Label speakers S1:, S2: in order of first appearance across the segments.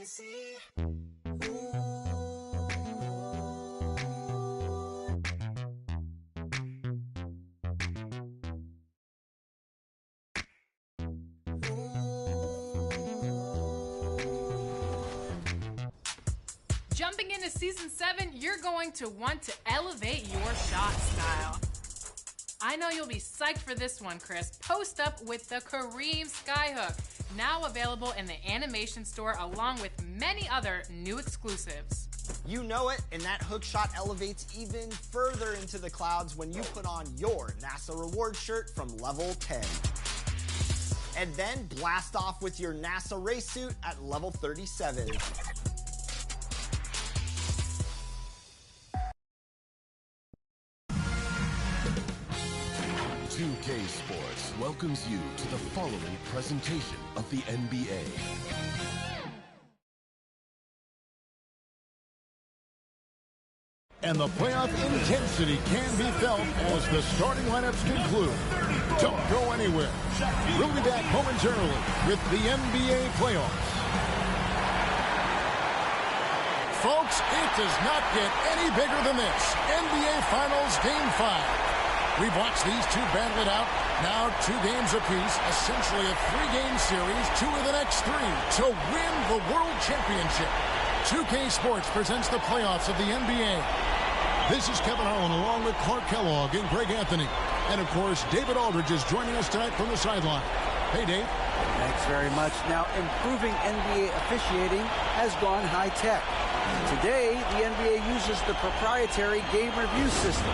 S1: me see.
S2: Jumping into Season 7, you're going to want to elevate your shot style. I know you'll be psyched for this one, Chris. Post up with the Kareem Skyhook, now available in the animation store along with many other new exclusives.
S3: You know it, and that hook shot elevates even further into the clouds when you put on your NASA reward shirt from level 10. And then blast off with your NASA race suit at level 37.
S4: 2K Sports welcomes you to the following presentation of the NBA.
S5: And the playoff intensity can be felt as the starting lineups conclude. Don't go anywhere. We'll be back momentarily with the NBA playoffs. Folks, it does not get any bigger than this. NBA Finals Game 5. We've watched these two battle it out. Now 2 games apiece, essentially a 3-game series, 2 of the next 3 to win the World Championship. 2K Sports presents the playoffs of the NBA. This is Kevin Harlan along with Clark Kellogg and Greg Anthony. And of course, David Aldridge is joining us tonight from the sideline. Hey, Dave.
S6: Thanks very much. Now, improving NBA officiating has gone high-tech. Today, the NBA uses the proprietary game review system,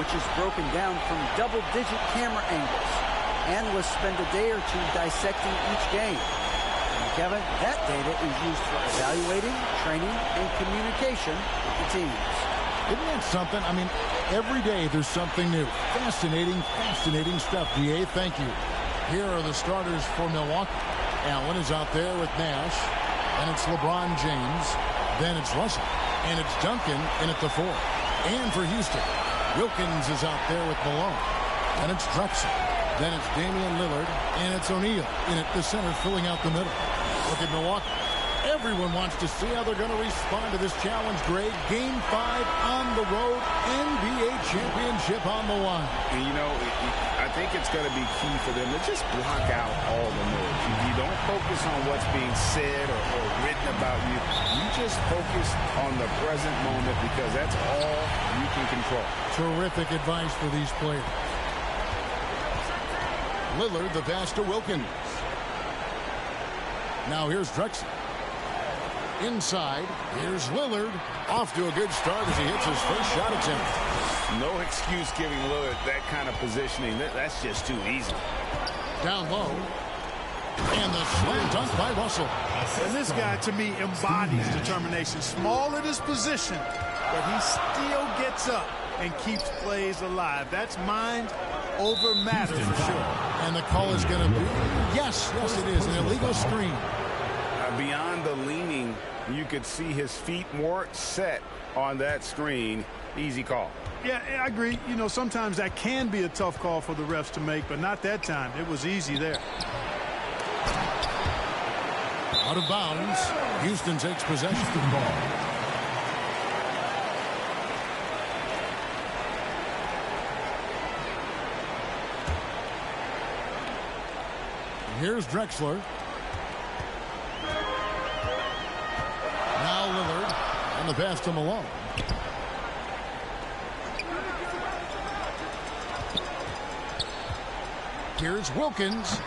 S6: which is broken down from double-digit camera angles. Analysts spend a day or 2 dissecting each game. And Kevin, that data is used for evaluating, training, and communication with the teams.
S5: Isn't that something? I mean, every day there's something new. Fascinating, fascinating stuff, DA. Thank you. Here are the starters for Milwaukee. Allen is out there with Nash. And it's LeBron James. Then it's Russell. And it's Duncan in at the 4. And for Houston, Wilkins is out there with Malone. And it's Drexler. Then it's Damian Lillard. And it's O'Neal in at the center, filling out the middle. Look at Milwaukee. Everyone wants to see how they're going to respond to this challenge, Greg. Game 5 on the road, NBA championship on the line.
S7: And, you know, I think it's going to be key for them to just block out all the noise. You don't focus on what's being said or written about you. You just focus on the present moment because that's all you can control.
S5: Terrific advice for these players. Lillard, the pass to Wilkins. Now here's Drexler. Inside, here's Lillard. Off to a good start as he hits his first shot attempt.
S7: No excuse giving Lillard that kind of positioning. That's just too easy.
S5: Down low. And the slam dunk by Russell.
S8: And this guy, to me, embodies determination. Small at his position, but he still gets up and keeps plays alive. That's mind over matter for sure.
S5: And the call is going to be, yes, it is, an illegal screen.
S7: Beyond the leaning, you could see his feet more set on that screen. Easy call.
S8: Yeah, I agree. You know, sometimes that can be a tough call for the refs to make, but not that time. It was easy there.
S5: Out of bounds. Houston takes possession of the ball. Here's Drexler. Now Lillard on the pass to Malone. Here's Wilkins.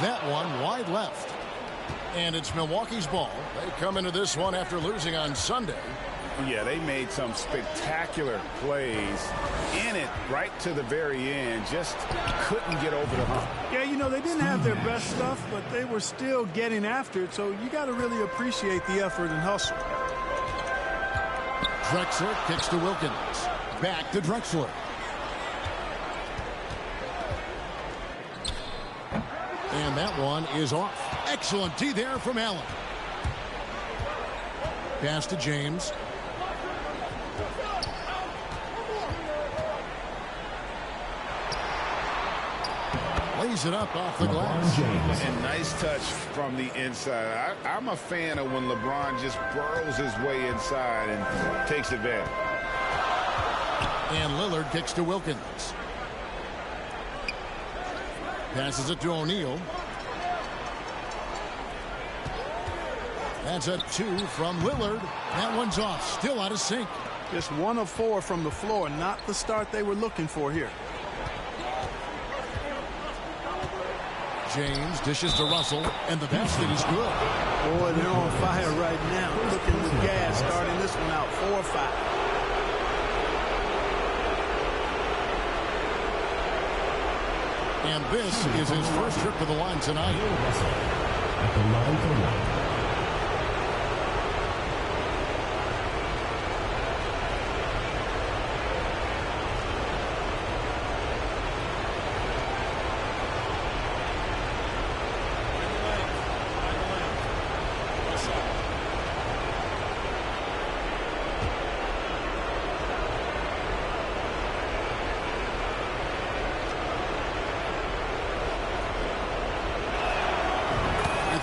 S5: That one wide left. And it's Milwaukee's ball. They come into this one after losing on Sunday.
S7: Yeah, they made some spectacular plays in it right to the very end. Just couldn't get over the hump.
S8: Yeah, you know, they didn't have their best stuff, but they were still getting after it. So you got to really appreciate the effort and hustle.
S5: Drexler kicks to Wilkins. Back to Drexler. And that one is off. Excellent D there from Allen. Pass to James. lays it up off the glass.
S7: And nice touch from the inside. I'm a fan of when LeBron just burrows his way inside and takes advantage.
S5: And Lillard kicks to Wilkins. Passes it to O'Neal. That's a 2 from Lillard. That one's off. Still out of sync.
S8: Just 1 of 4 from the floor. Not the start they were looking for here.
S5: James dishes to Russell, and the basket is good.
S8: Boy, they're on fire right now. Cooking with gas, starting this one out 4-5.
S5: And this is his first trip to the line tonight.
S4: At the line for one.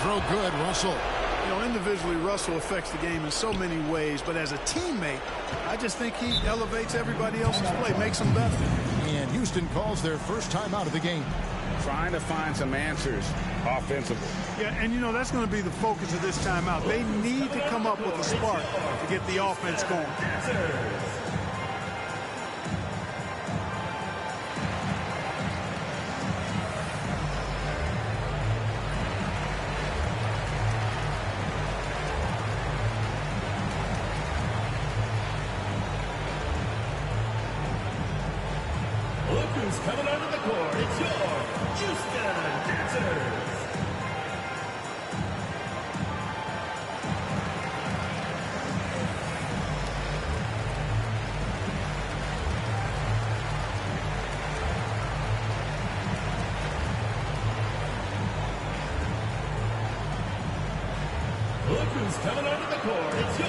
S5: Throw good, Russell.
S8: You know, individually, Russell affects the game in so many ways, but as a teammate, I just think he elevates everybody else's play, makes them better.
S5: And Houston calls their first time out of the game.
S7: Trying to find some answers offensively.
S8: Yeah, and you know, that's going to be the focus of this timeout. They need to come up with a spark to get the offense going.
S4: Coming onto the court, it's your Houston Dancers. Look who's coming onto the court, it's your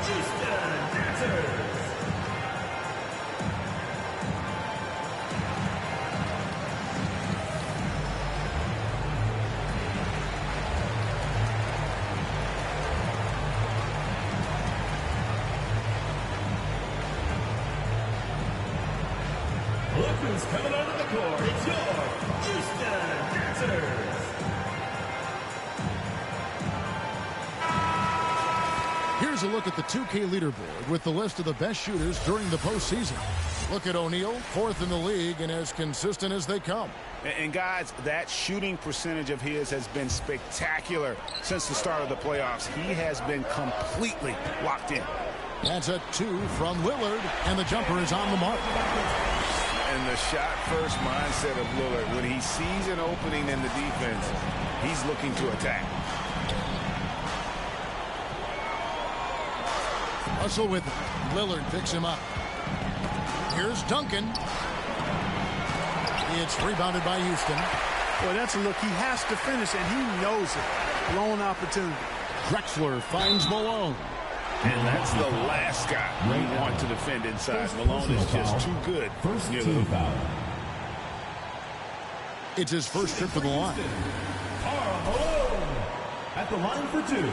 S4: Houston Dancers. Who's coming onto the court? It's your Houston Dancers.
S5: Here's a look at the 2K leaderboard with the list of the best shooters during the postseason. Look at O'Neal, 4th in the league and as consistent as they come.
S7: And guys, that shooting percentage of his has been spectacular since the start of the playoffs. He has been completely locked in.
S5: That's a 2 from Lillard, and the jumper is on the mark.
S7: And the shot-first mindset of Lillard, when he sees an opening in the defense, he's looking to attack.
S5: Russell with it. Lillard picks him up. Here's Duncan. It's rebounded by Houston.
S8: Boy, that's a look. He has to finish, and he knows it. Blown opportunity.
S5: Drexler finds Malone.
S7: And that's the last guy we want to defend inside. Malone is just too good.
S4: First team foul.
S5: It's his first trip to the line.
S4: Karl Malone at the line for 2.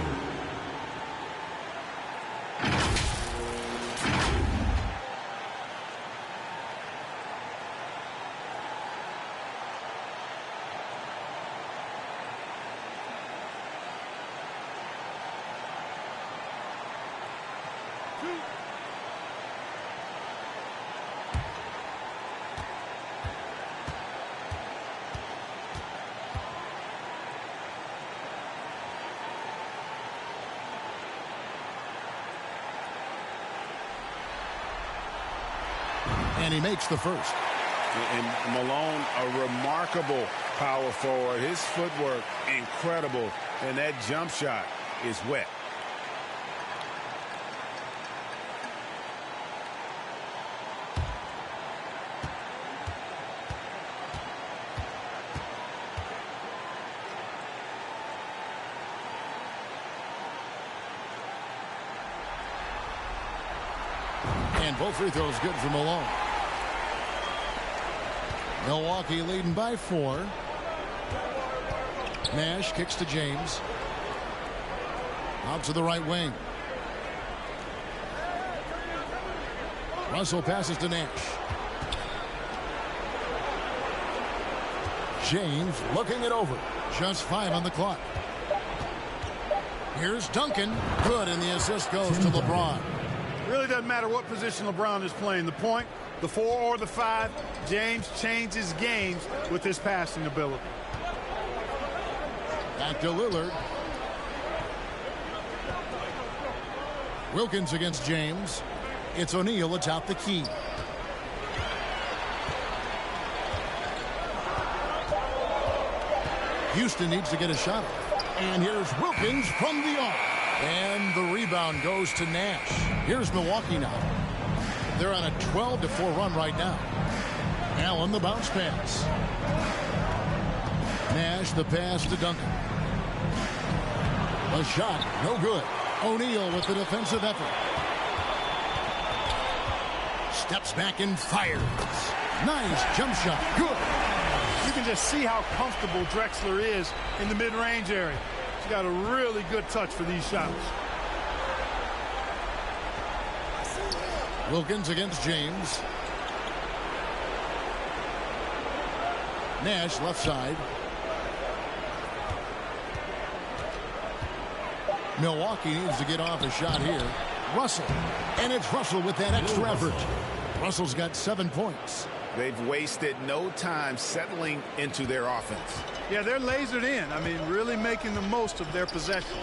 S5: And he makes the first.
S7: And Malone, a remarkable power forward. His footwork, incredible. And that jump shot is wet.
S5: And both free throws good for Malone. Milwaukee leading by 4. Nash kicks to James. Out to the right wing. Russell passes to Nash. James looking it over. Just 5 on the clock. Here's Duncan. Good, and the assist goes to LeBron.
S8: Really doesn't matter what position LeBron is playing. The point, the 4 or the 5, James changes games with his passing ability.
S5: Back to Lillard. Wilkins against James. It's O'Neal atop the key. Houston needs to get a shot. And here's Wilkins from the arc. And the rebound goes to Nash. Here's Milwaukee now. They're on a 12-4 run right now. Allen the bounce pass. Nash the pass to Duncan. A shot, no good. O'Neal with the defensive effort. Steps back and fires. Nice jump shot. Good.
S8: You can just see how comfortable Drexler is in the mid-range area. He's got a really good touch for these shots.
S5: Wilkins against James. Nash left side. Milwaukee needs to get off a shot here. Russell. And it's Russell with that extra effort. Russell's got 7 points.
S7: They've wasted no time settling into their offense.
S8: Yeah, they're lasered in. I mean, really making the most of their possession.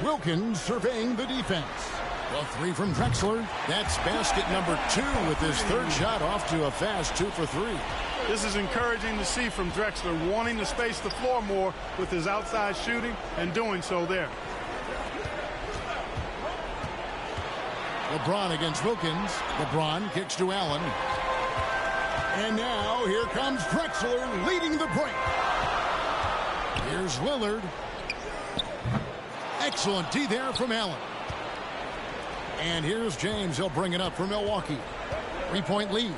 S5: Wilkins surveying the defense. A 3 from Drexler. That's basket number 2 with his 3rd shot off to a fast 2 for 3.
S8: This is encouraging to see from Drexler, wanting to space the floor more with his outside shooting and doing so there.
S5: LeBron against Wilkins. LeBron kicks to Allen. And now here comes Drexler leading the break. Here's Lillard. Excellent D there from Allen. And here's James. He'll bring it up for Milwaukee. 3-point lead.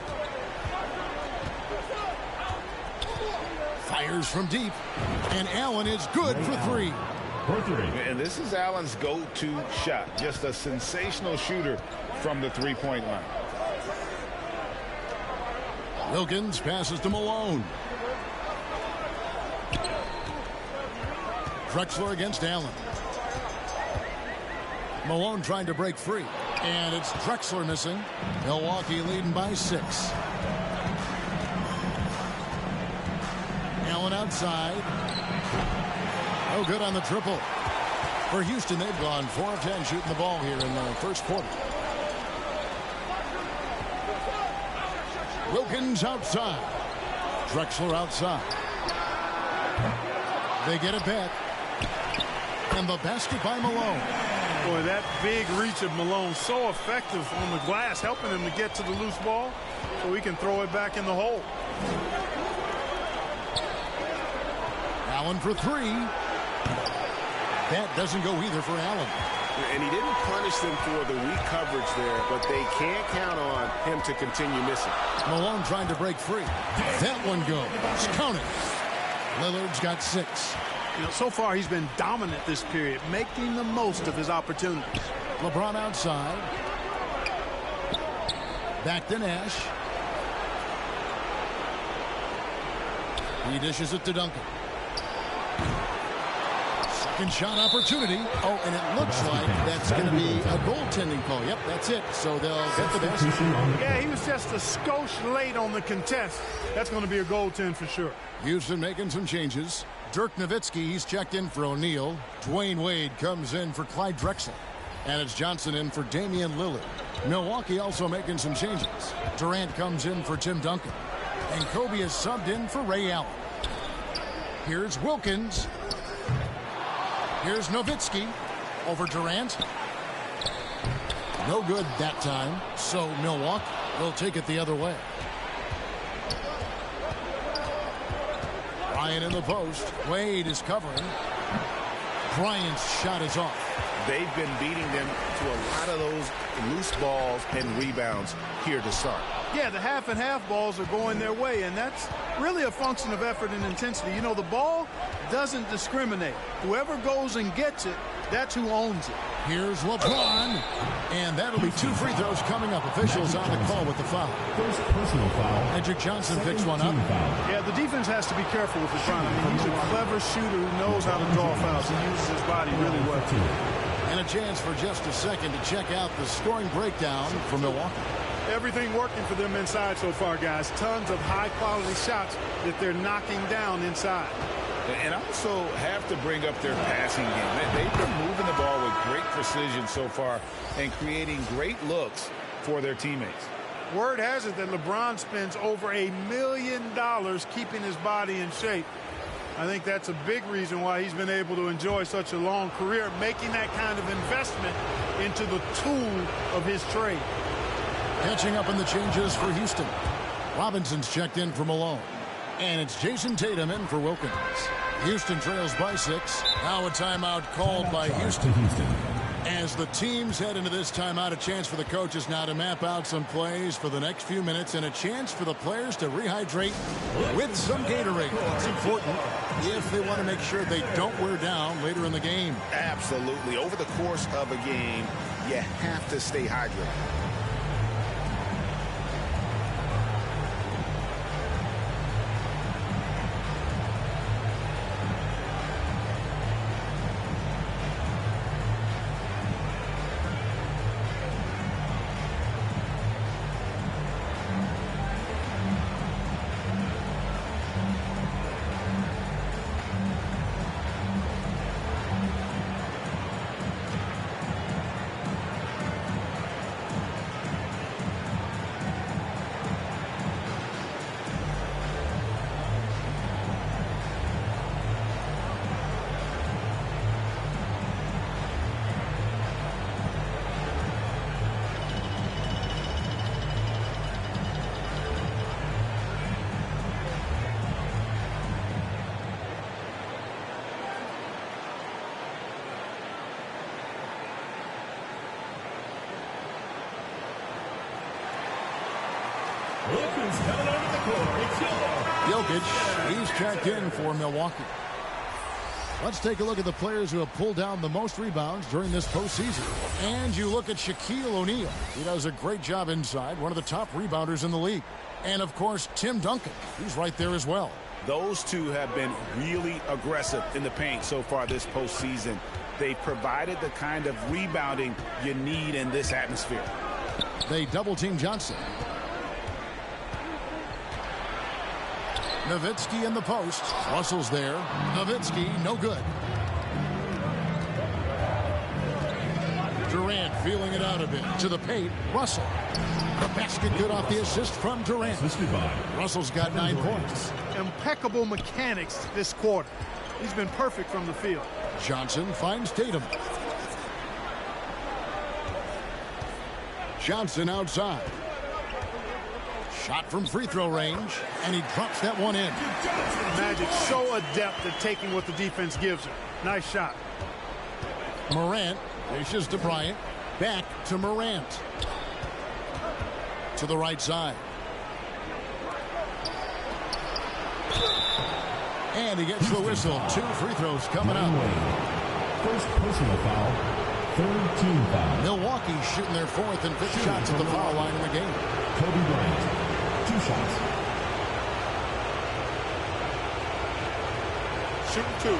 S5: Fires from deep. And Allen is good for 3.
S7: And this is Allen's go-to shot. Just a sensational shooter from the 3-point line.
S5: Wilkins passes to Malone. Drexler against Allen. Malone trying to break free. And it's Drexler missing. Milwaukee leading by 6. Allen outside. No good on the triple. For Houston, they've gone 4 of 10 shooting the ball here in the first quarter. Wilkins outside. Drexler outside. They get it back. And the basket by Malone.
S8: Boy, that big reach of Malone, so effective on the glass, helping him to get to the loose ball so he can throw it back in the hole.
S5: Allen for 3. That doesn't go either for Allen.
S1: And he didn't punish them for the weak coverage there, but they can't count on him to continue missing.
S5: Malone trying to break free. That one goes. Count it. Lillard's got 6.
S8: You know, so far he's been dominant this period, making the most of his opportunities.
S5: LeBron outside. Back to Nash. He dishes it to Duncan. Second shot opportunity. Oh, and it looks like that's going to be a goaltending call. Yep, that's it. So they'll get the basket.
S8: Yeah, he was just a skosh late on the contest. That's going to be a goaltend for sure.
S5: Houston making some changes. Dirk Nowitzki, he's checked in for O'Neal. Dwayne Wade comes in for Clyde Drexler. And it's Johnson in for Damian Lillard. Milwaukee also making some changes. Durant comes in for Tim Duncan. And Kobe is subbed in for Ray Allen. Here's Wilkins. Here's Nowitzki over Durant. No good that time. So Milwaukee will take it the other way. Ryan in the post. Wade is covering. Bryant's shot is off.
S7: They've been beating them to a lot of those loose balls and rebounds here to start.
S8: Yeah, the half and half balls are going their way, and that's really a function of effort and intensity. You know, the ball doesn't discriminate. Whoever goes and gets it, that's who owns it.
S5: Here's LeBron, and that'll be 2 free throws coming up. Officials on the call with the foul.
S9: First personal foul.
S5: Magic Johnson picks one up.
S8: Yeah, the defense has to be careful with LeBron. I mean, he's a clever shooter who knows how to draw fouls. He uses his body really well.
S5: And a chance for just a second to check out the scoring breakdown for Milwaukee.
S8: Everything working for them inside so far, guys. Tons of high-quality shots that they're knocking down inside.
S7: And also have to bring up their passing game. They've been moving the ball with great precision so far and creating great looks for their teammates.
S8: Word has it that LeBron spends over $1 million keeping his body in shape. I think that's a big reason why he's been able to enjoy such a long career, making that kind of investment into the tool of his trade.
S5: Catching up in the changes for Houston. Robinson's checked in for Malone. And it's Jason Tatum in for Wilkins. Houston trails by 6. Now a timeout called by Houston. As the teams head into this timeout, a chance for the coaches now to map out some plays for the next few minutes and a chance for the players to rehydrate with some Gatorade. It's important if they want to make sure they don't wear down later in the game.
S7: Absolutely. Over the course of a game, you have to stay hydrated. Jokic,
S5: he's checked in for Milwaukee. Let's take a look at the players who have pulled down the most rebounds during this postseason. And you look at Shaquille O'Neal. He does a great job inside, one of the top rebounders in the league. And, of course, Tim Duncan. He's right there as well.
S7: Those two have been really aggressive in the paint so far this postseason. They provided the kind of rebounding you need in this atmosphere.
S5: They double-team Johnson. Nowitzki in the post. Russell's there. Nowitzki, no good. Durant feeling it out a bit. To the paint, Russell. The basket good off the assist from Durant. Russell's got 9 points.
S8: Impeccable mechanics this quarter. He's been perfect from the field.
S5: Johnson finds Tatum. Johnson outside. Shot from free throw range, and he drops that one in.
S8: Magic so adept at taking what the defense gives him. Nice shot.
S5: Morant dishes to Bryant. Back to Morant. To the right side. And he gets the whistle. 2 free throws coming up.
S9: First personal foul. Third team foul.
S5: Milwaukee shooting their 4th and 5th shots at the foul line in the game.
S9: Kobe Bryant. 2 shots.
S8: Shooting 2.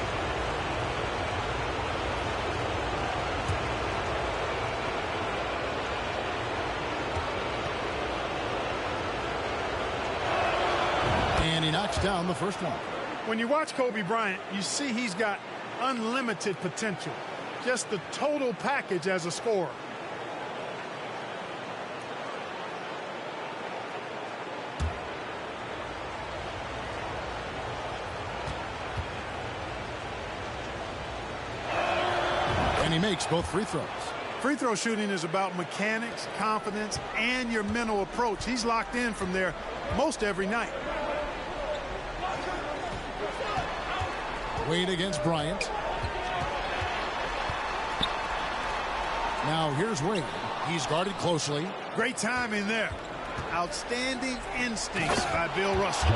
S5: And he knocks down the first one.
S8: When you watch Kobe Bryant, you see he's got unlimited potential. Just the total package as a scorer.
S5: And he makes both free throws.
S8: Free throw shooting is about mechanics, confidence, and your mental approach. He's locked in from there most every night.
S5: Wade against Bryant. Now here's Wade. He's guarded closely.
S8: Great timing there. Outstanding instincts by Bill Russell.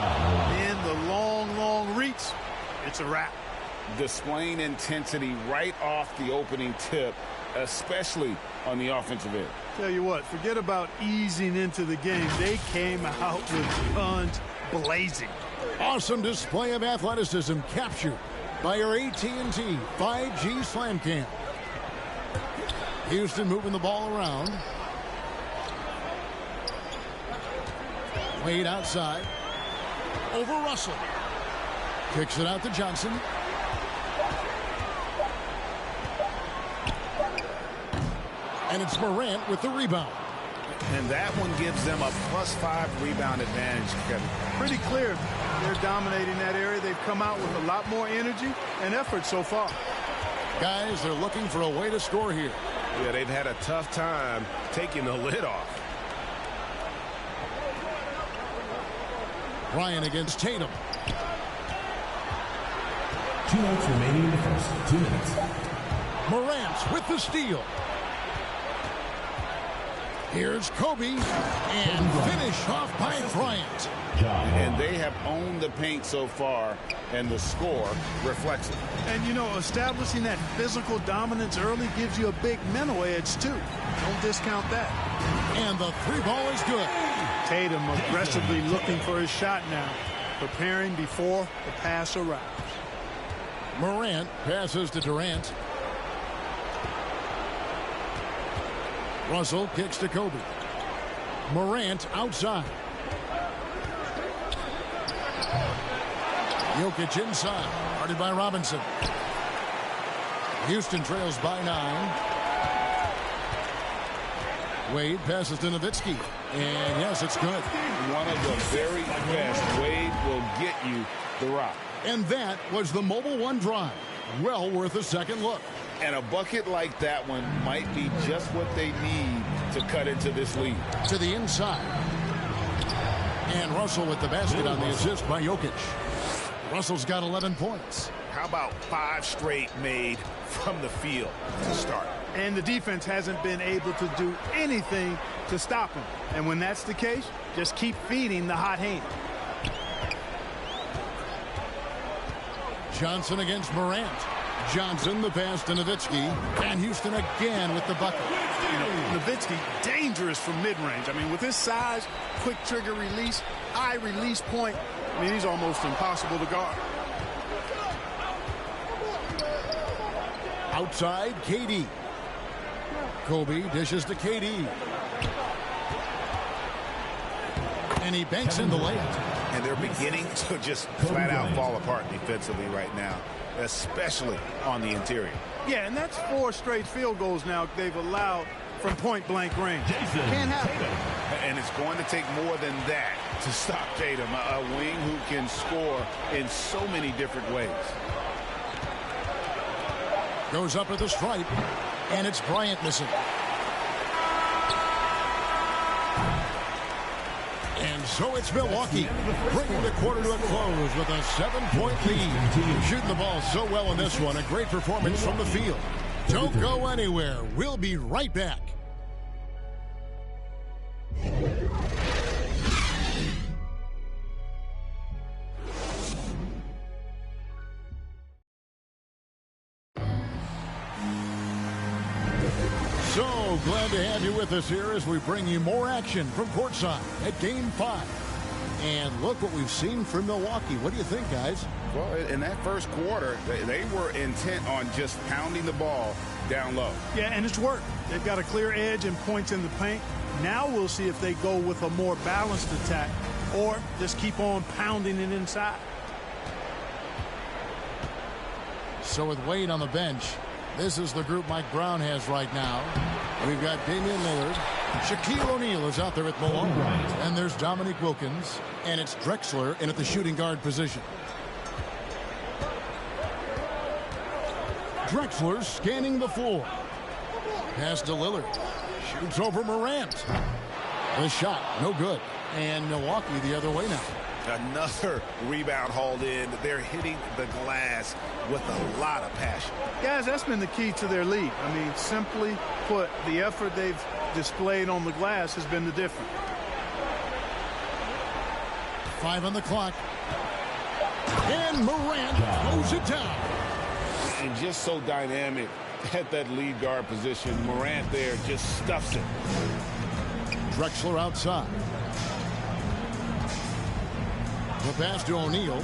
S8: In the long reach, it's a wrap.
S7: Displaying intensity right off the opening tip, especially on the offensive end.
S8: Tell you what, forget about easing into the game. They came out with guns blazing.
S5: Awesome display of athleticism captured by your AT&T 5G Slam Cam. Houston moving the ball around. Wade outside. Over Russell. Kicks it out to Johnson. And it's Morant with the rebound.
S7: And that one gives them a +5 rebound advantage, Kevin.
S8: Pretty clear. They're dominating that area. They've come out with a lot more energy and effort so far.
S5: Guys, they're looking for a way to score here.
S1: Yeah, they've had a tough time taking the lid off.
S5: Bryant against Tatum.
S9: 2 minutes remaining in the first. 2 minutes.
S5: Morant with the steal. Here's Kobe, and finish off by Bryant.
S7: And they have owned the paint so far, and the score reflects it.
S8: And, you know, establishing that physical dominance early gives you a big mental edge, too. Don't discount that.
S5: And the three ball is good.
S8: Tatum aggressively looking for his shot now, preparing before the pass arrives.
S5: Morant passes to Durant. Russell kicks to Kobe. Morant outside. Jokic inside, guarded by Robinson. Houston trails by 9. Wade passes to Nowitzki. And yes, it's good.
S7: One of the very best. Wade will get you the rock.
S5: And that was the Mobile One drive. Well worth a second look.
S7: And a bucket like that one might be just what they need to cut into this lead.
S5: To the inside. And Russell with the basket on the assist by Jokic. Russell's got 11 points.
S1: How about 5 straight made from the field to start?
S8: And the defense hasn't been able to do anything to stop him. And when that's the case, just keep feeding the hot hand.
S5: Johnson against Morant. Johnson, the pass to Nowitzki. And Houston again with the bucket.
S8: You know, Nowitzki, dangerous from mid-range. I mean, with his size, quick trigger release, high release point, I mean, he's almost impossible to guard.
S5: Outside, KD. Kobe dishes to KD. And he banks in the layup.
S7: And they're beginning to just flat out fall apart defensively right now, especially on the interior.
S8: Yeah, and that's 4 straight field goals now they've allowed from point-blank range. Can't happen.
S7: And it's going to take more than that to stop Tatum, a wing who can score in so many different ways.
S5: Goes up at the stripe, and it's Bryant missing. And so it's Milwaukee bringing the quarter to a close with a 7-point lead. Shooting the ball so well in this one. A great performance from the field. Don't go anywhere. We'll be right back. So glad to have you with us here as we bring you more action from courtside at Game 5. And look what we've seen from Milwaukee. What do you think, guys?
S7: Well, in that first quarter, they were intent on just pounding the ball down low.
S8: Yeah, and it's worked. They've got a clear edge and points in the paint. Now we'll see if they go with a more balanced attack or just keep on pounding it inside.
S5: So with Wade on the bench, this is the group Mike Brown has right now. We've got Damian Lillard. Shaquille O'Neal is out there at Malone. And there's Dominique Wilkins. And it's Drexler in at the shooting guard position. Drexler scanning the floor. Pass to Lillard. Shoots over Morant. The shot, no good. And Milwaukee the other way now.
S7: Another rebound hauled in. They're hitting the glass with a lot of passion.
S8: Guys, that's been the key to their lead. I mean, simply put, the effort they've displayed on the glass has been the difference.
S5: 5 on the clock. And Morant throws it down.
S7: And just so dynamic at that lead guard position. Morant there just stuffs it.
S5: Drexler outside. The pass to O'Neal.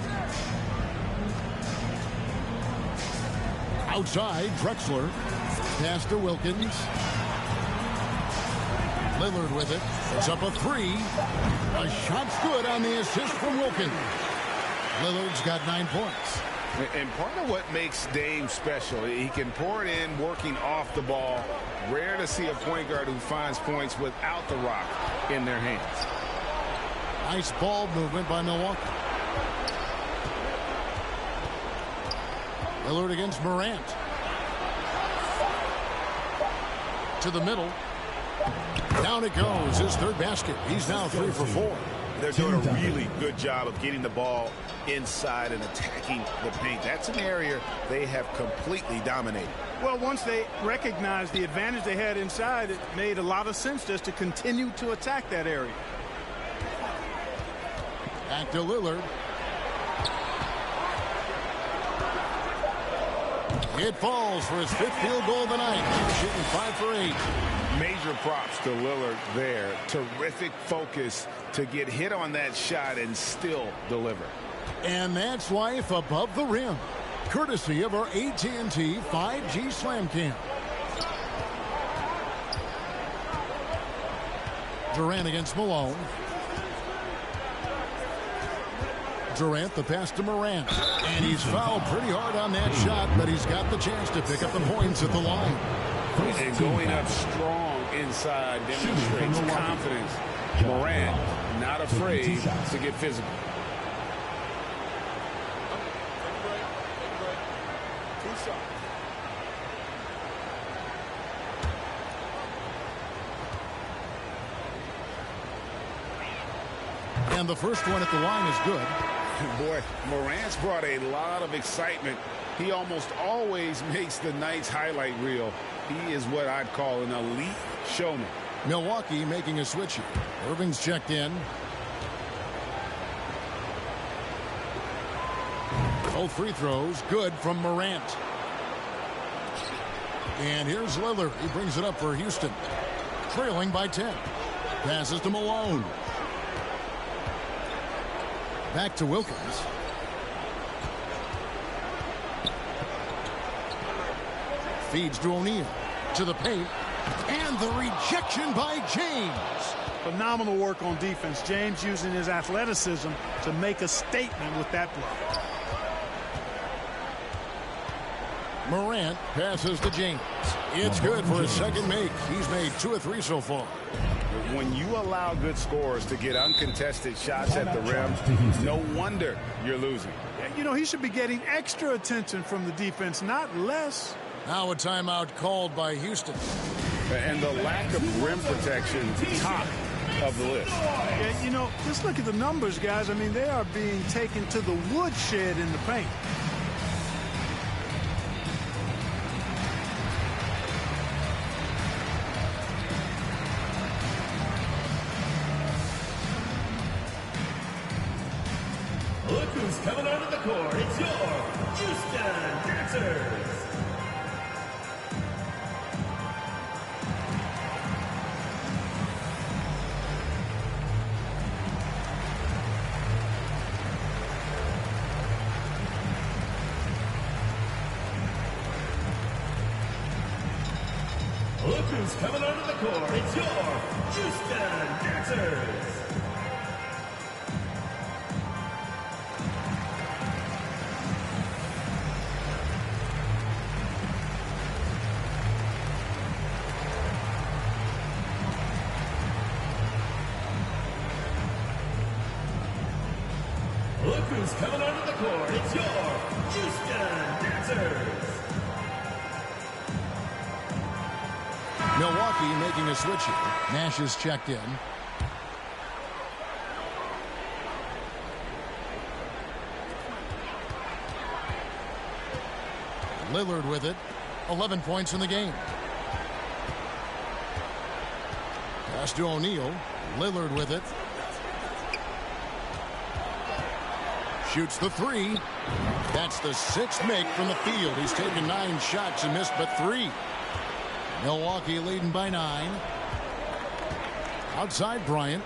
S5: Outside, Drexler. Pass to Wilkins. Lillard with it. It's up a 3. A shot's good on the assist from Wilkins. Lillard's got 9 points.
S7: And part of what makes Dame special, he can pour it in working off the ball. Rare to see a point guard who finds points without the rock in their hands.
S5: Nice ball movement by Milwaukee. Lillard against Morant. To the middle. Down it goes. His third basket. He's now 3 for 4.
S7: They're doing a really good job of getting the ball inside and attacking the paint. That's an area they have completely dominated.
S8: Well, once they recognized the advantage they had inside, it made a lot of sense just to continue to attack that area.
S5: Back to Lillard. It falls for his 5th field goal of the night. He's shooting 5 for 8.
S7: Major props to Lillard there. Terrific focus to get hit on that shot and still deliver.
S5: And that's Life Above the Rim, courtesy of our AT&T 5G Slam Cam. Durant against Malone. Durant, the pass to Morant. And he's fouled pretty hard on that shot, but he's got the chance to pick up the points at the line.
S7: And going up strong inside demonstrates confidence. Morant not afraid to get physical.
S5: And the first one at the line is good.
S7: Boy, Morant's brought a lot of excitement. He almost always makes the night's highlight reel. He is what I'd call an elite showman.
S5: Milwaukee making a switch here. Irving's checked in. Both free throws good from Morant. And here's Lillard. He brings it up for Houston. Trailing by 10. Passes to Malone. Back to Wilkins. Feeds to O'Neal. To the paint. And the rejection by James.
S8: Phenomenal work on defense. James using his athleticism to make a statement with that block.
S5: Morant passes to James. It's good for his second make. He's made 2 of 3 so far.
S7: When you allow good scorers to get uncontested shots at the rim, no wonder you're losing.
S8: You know, he should be getting extra attention from the defense, not less.
S5: Now a timeout called by Houston.
S7: And the lack of rim protection, top of the list.
S8: Yeah, you know, just look at the numbers, guys. I mean, they are being taken to the woodshed in the paint.
S9: Look who's coming onto the court. It's your Houston Dancers. Look who's coming onto the court. It's your Houston Dancers. Look who's coming onto the court. It's your Houston Dancers.
S5: Milwaukee making a switch here. Nash is checked in. Lillard with it. 11 points in the game. Pass to O'Neal. Lillard with it. Shoots the three. That's the sixth make from the field. He's taken 9 shots and missed but 3. Milwaukee leading by 9. Outside Bryant.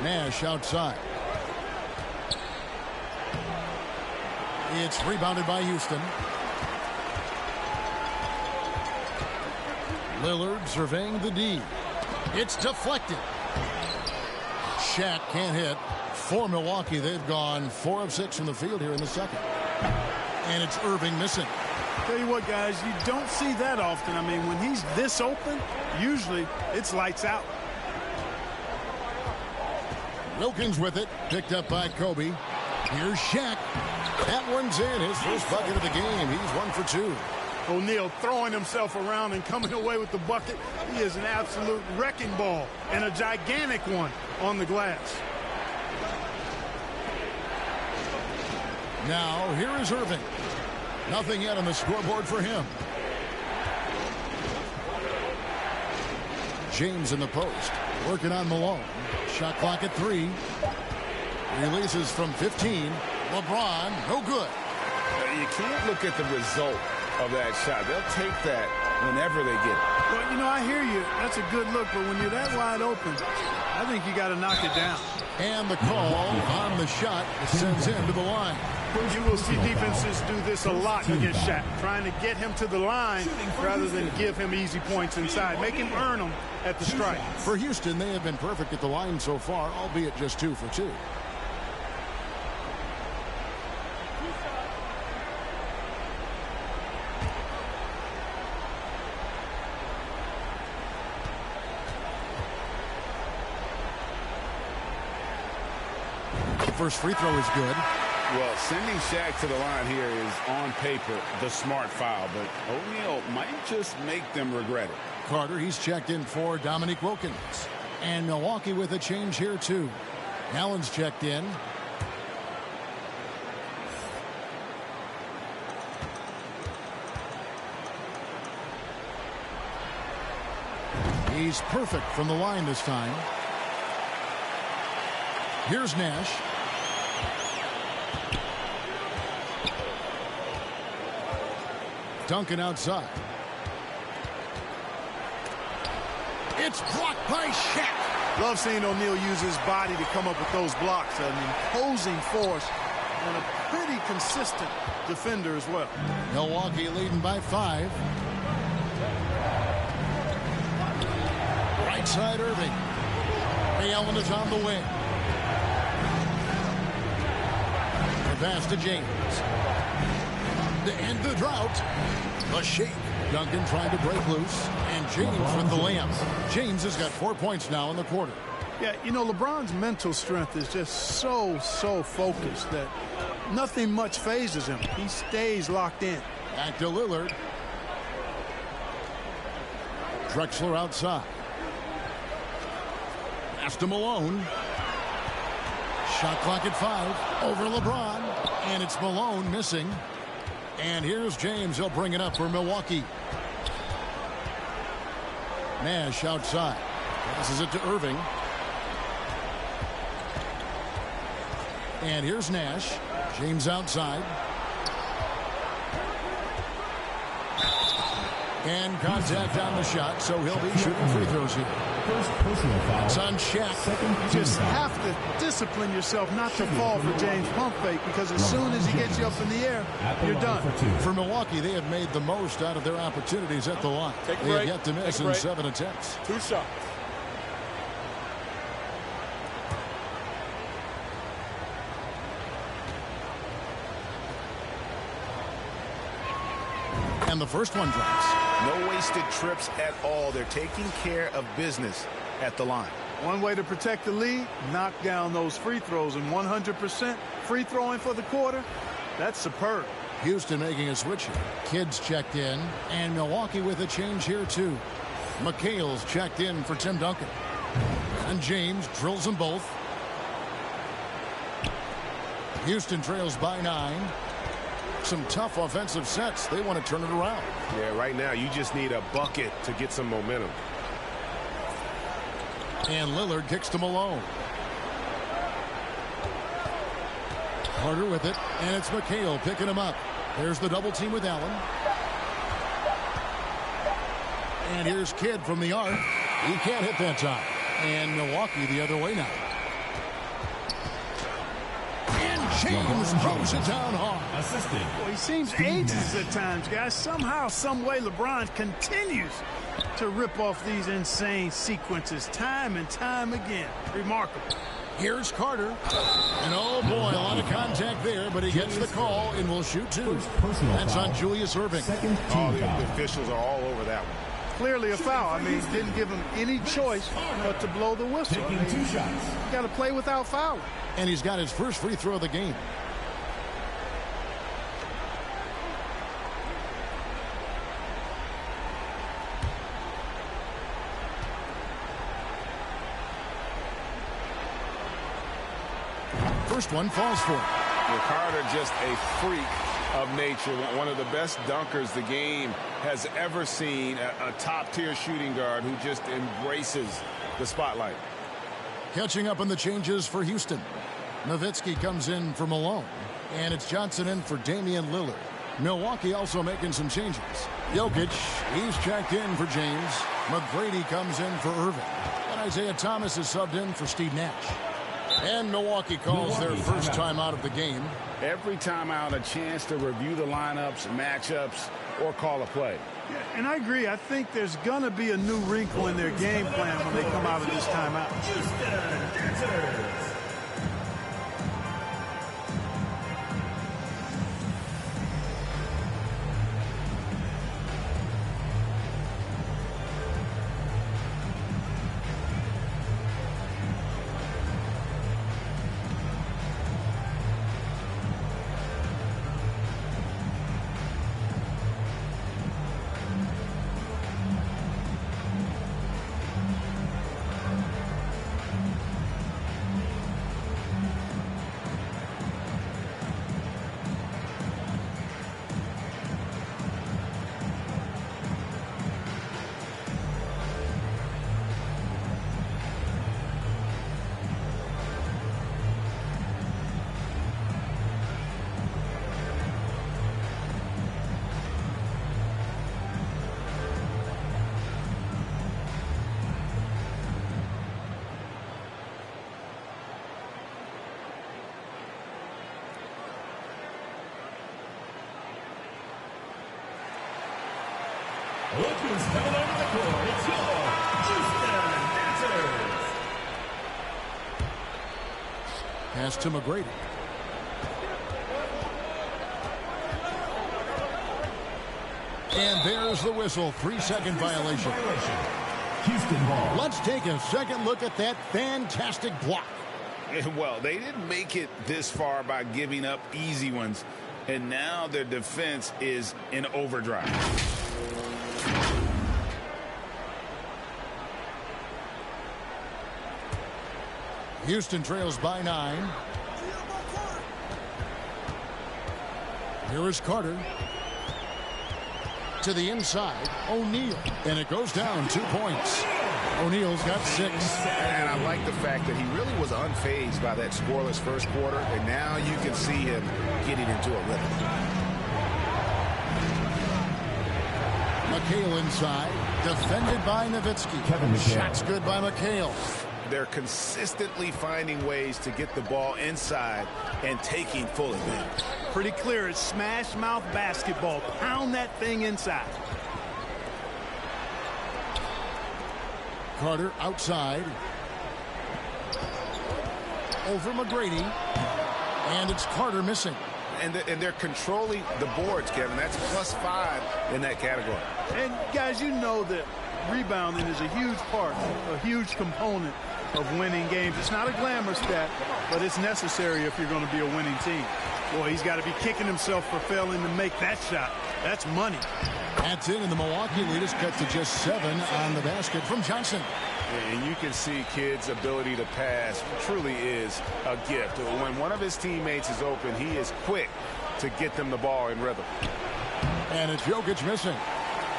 S5: Nash outside. It's rebounded by Houston. Lillard surveying the D. It's deflected. Shaq can't hit. For Milwaukee, they've gone 4 of 6 from the field here in the second. And it's Irving missing.
S8: Tell you what, guys, you don't see that often. I mean, when he's this open, usually it's lights out.
S5: Wilkins with it. Picked up by Kobe. Here's Shaq. That one's in. His first bucket of the game. He's 1 for 2.
S8: O'Neal throwing himself around and coming away with the bucket. He is an absolute wrecking ball and a gigantic one on the glass.
S5: Now, here is Irving. Nothing yet on the scoreboard for him. James in the post. Working on Malone. Shot clock at 3. Releases from 15. LeBron, no good.
S7: You can't look at the result of that shot. They'll take that whenever they get it.
S8: Well, you know, I hear you. That's a good look, but when you're that wide open, I think you got to knock it down.
S5: And the call on the shot sends him to the line.
S8: You will see defenses do this a lot against Shaq, trying to get him to the line rather than give him easy points inside. Make him earn them at the strike.
S5: For Houston, they have been perfect at the line so far, albeit just 2 for 2. First free throw is good.
S7: Well, sending Shaq to the line here is on paper the smart foul, but O'Neal might just make them regret it.
S5: Carter, he's checked in for Dominique Wilkins. And Milwaukee with a change here too. Allen's checked in. He's perfect from the line this time. Here's Nash. Duncan outside. It's blocked by Shaq.
S8: Love seeing O'Neal use his body to come up with those blocks. An imposing force and a pretty consistent defender as well.
S5: Milwaukee leading by 5. Right side Irving. Ray Allen is on the wing. The pass to James. To end the drought. The shake. Duncan trying to break loose. And James with the layup. James has got 4 points now in the quarter.
S8: Yeah, you know, LeBron's mental strength is just so focused that nothing much phases him. He stays locked in.
S5: Back to Lillard. Drexler outside. Pass to Malone. Shot clock at 5. Over LeBron. And it's Malone missing. And here's James. He'll bring it up for Milwaukee. Nash outside. Passes it to Irving. And here's Nash. James outside. And contact on the shot, so he'll be shooting free throws here.
S9: First personal foul.
S5: It's on Shaq.
S8: You just have to discipline yourself not to fall for James' pump fake, because as soon as he gets you up in the air, you're done.
S5: For Milwaukee, they have made the most out of their opportunities at the line. They have yet to miss in 7 attempts.
S8: 2 shots.
S5: And the first one drops.
S1: No wasted trips at all. They're taking care of business at the line.
S8: One way to protect the lead, knock down those free throws, and 100% free throwing for the quarter, that's superb.
S5: Houston making a switch here. Kids checked in, and Milwaukee with a change here too. McHale's checked in for Tim Duncan. And James drills them both. Houston trails by 9. Some tough offensive sets. They want to turn it around.
S1: Yeah, right now you just need a bucket to get some momentum.
S5: And Lillard kicks to Malone. Carter with it, and it's McHale picking him up. There's the double team with Allen. And here's Kidd from the arc. He can't hit that time. And Milwaukee the other way now. And James throws it down hard.
S9: Assistant.
S8: Well, he seems ages at times, guys. Somehow, some way, LeBron continues to rip off these insane sequences time and time again. Remarkable.
S5: Here's Carter. And oh boy, a lot of contact there, but he gets the call and will shoot 2. That's on Julius Erving.
S1: Oh, the officials are all over that one.
S8: Clearly a foul. I mean, didn't give him any choice but to blow the whistle.
S9: Taking 2 shots.
S8: You got to play without fouling.
S5: And he's got his first free throw of the game. First one falls for him.
S7: Carter just a freak of nature. One of the best dunkers the game has ever seen. A top-tier shooting guard who just embraces the spotlight.
S5: Catching up on the changes for Houston. Nowitzki comes in for Malone. And it's Johnson in for Damian Lillard. Milwaukee also making some changes. Jokic, he's checked in for James. McGrady comes in for Irving. And Isaiah Thomas is subbed in for Steve Nash. And Milwaukee calls their first time out of the game.
S7: Every time out, a chance to review the lineups, matchups, or call a play.
S8: Yeah, and I agree. I think there's going to be a new wrinkle in their game plan when they come out of this timeout.
S9: Houston Dancers. Look who's coming onto the court. It's your Houston Dancers.
S5: Pass to McGrady. And there's the whistle. 3-second violation.
S9: Houston ball.
S5: Let's take a second look at that fantastic block.
S7: Well, they didn't make it this far by giving up easy ones. And now their defense is in overdrive.
S5: Houston trails by 9. Here is Carter. To the inside, O'Neal. And it goes down 2 points. O'Neal's got 6.
S7: And I like the fact that he really was unfazed by that scoreless first quarter. And now you can see him getting into a rhythm.
S5: McHale inside. Defended by Nowitzki. Shots good by McHale.
S7: They're consistently finding ways to get the ball inside and taking full advantage.
S8: Pretty clear. It's smash mouth basketball. Pound that thing inside.
S5: Carter outside. Over McGrady. And it's Carter missing.
S7: And they're controlling the boards, Kevin. That's +5 in that category.
S8: And, guys, you know that rebounding is a huge part, a huge component of winning games. It's not a glamour stat, but it's necessary if you're going to be a winning team. Boy, he's got to be kicking himself for failing to make that shot. That's money.
S5: That's it, and the Milwaukee lead is cut to just 7 on the basket from Johnson.
S1: And you can see Kidd's ability to pass truly is a gift. When one of his teammates is open, he is quick to get them the ball in rhythm.
S5: And it's Jokic missing.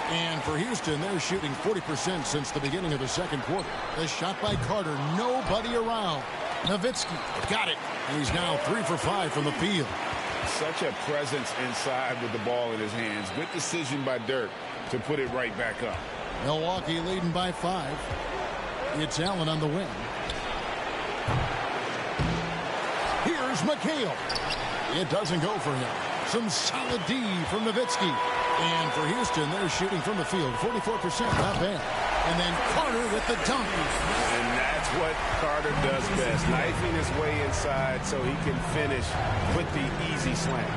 S5: And for Houston, they're shooting 40% since the beginning of the second quarter. The shot by Carter, nobody around. Nowitzki got it. And he's now 3 for 5 from the field.
S7: Such a presence inside with the ball in his hands. Good decision by Dirk to put it right back up.
S5: Milwaukee leading by 5. It's Allen on the wing. Here's McHale. It doesn't go for him. Some solid D from Nowitzki. And for Houston, they're shooting from the field 44%, not bad. And then Carter with the dunk.
S1: And that's what Carter does best, knifing his way inside so he can finish with the easy slam.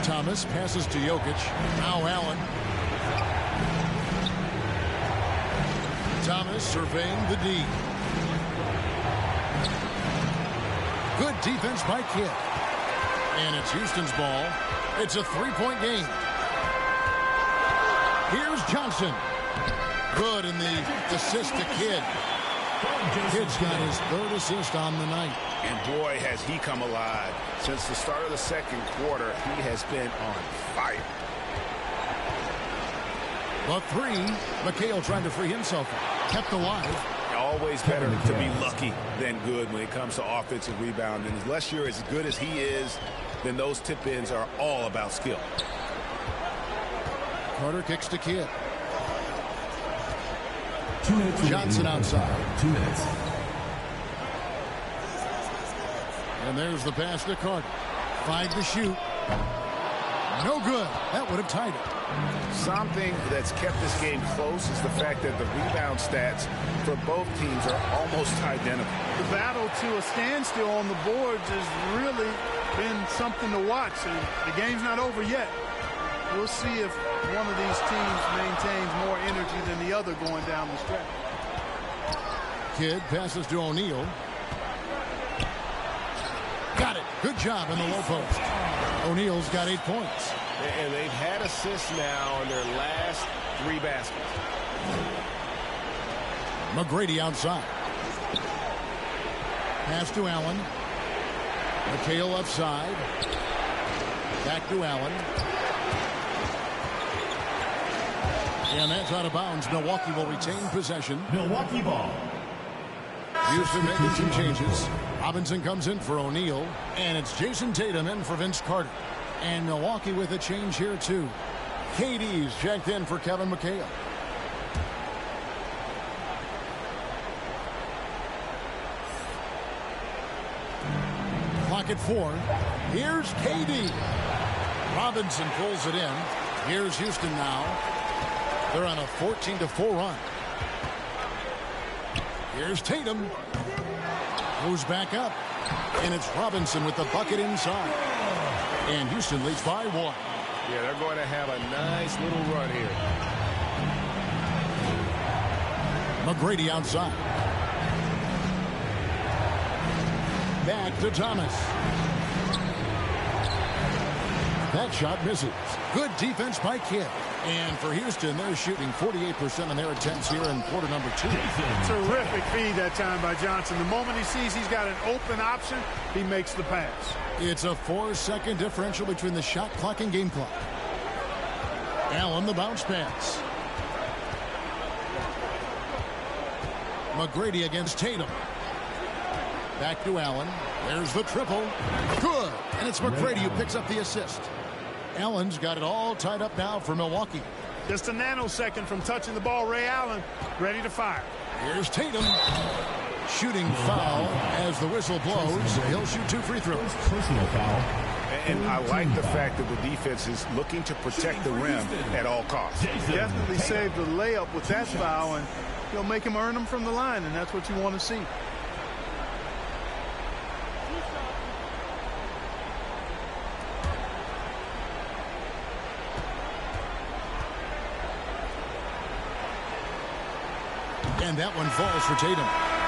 S5: Thomas passes to Jokic. Now Allen. Thomas surveying the D. Good defense by Kidd. And it's Houston's ball. It's a 3-point game. Here's Johnson. Good in the assist to Kidd. Kidd's got his 3rd assist on the night.
S1: And boy, has he come alive. Since the start of the second quarter, he has been on fire.
S5: The 3, McHale trying to free himself. Kept alive.
S1: Always better to be lucky than good when it comes to offensive rebound. And unless you're as good as he is, then those tip-ins are all about skill.
S5: Carter kicks to Kidd.
S9: 2 minutes.
S5: Johnson outside.
S9: 2 minutes.
S5: And there's the pass to Carter. 5 to shoot. No good. That would have tied it.
S1: Something that's kept this game close is the fact that the rebound stats for both teams are almost identical.
S8: The battle to a standstill on the boards has really been something to watch, and the game's not over yet. We'll see if one of these teams maintains more energy than the other going down the stretch.
S5: Kidd passes to O'Neal. Got it. Good job in the low post. O'Neal's got 8 points.
S1: And they've had assists now in their last 3 baskets.
S5: McGrady outside. Pass to Allen. McHale left side. Back to Allen. And that's out of bounds. Milwaukee will retain possession.
S9: Milwaukee ball.
S5: Houston making some changes. Robinson comes in for O'Neal. And it's Jason Tatum in for Vince Carter. And Milwaukee with a change here, too. KD's checked in for Kevin McHale. Clock at 4. Here's KD. Robinson pulls it in. Here's Houston now. They're on a 14-4 run. Here's Tatum. Goes back up. And it's Robinson with the bucket inside. And Houston leads by 1.
S1: Yeah, they're going to have a nice little run here.
S5: McGrady outside. Back to Thomas. That shot misses. Good defense by Kidd. And for Houston, they're shooting 48% on their attempts here in quarter number 2.
S8: Terrific feed that time by Johnson. The moment he sees he's got an open option, he makes the pass.
S5: It's a 4-second differential between the shot clock and game clock. Allen the bounce pass. McGrady against Tatum. Back to Allen. There's the triple. Good. And it's McGrady who picks up the assist. Allen's got it all tied up now for Milwaukee.
S8: Just a nanosecond from touching the ball. Ray Allen ready to fire.
S5: Here's Tatum. Shooting foul as the whistle blows. He'll shoot 2 free throws.
S9: Personal foul.
S1: And I like the fact that the defense is looking to protect the rim at all costs.
S8: Definitely saved the layup with that foul, and he'll make him earn them from the line, and that's what you want to see.
S5: And that one falls for Tatum.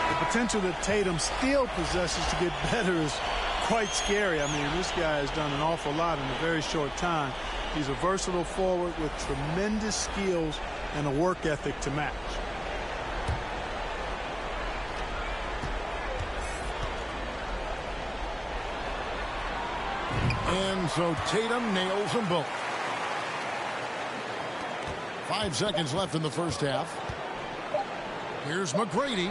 S8: The potential that Tatum still possesses to get better is quite scary. I mean, this guy has done an awful lot in a very short time. He's a versatile forward with tremendous skills and a work ethic to match.
S5: And so Tatum nails them both. 5 seconds left in the first half. Here's McGrady.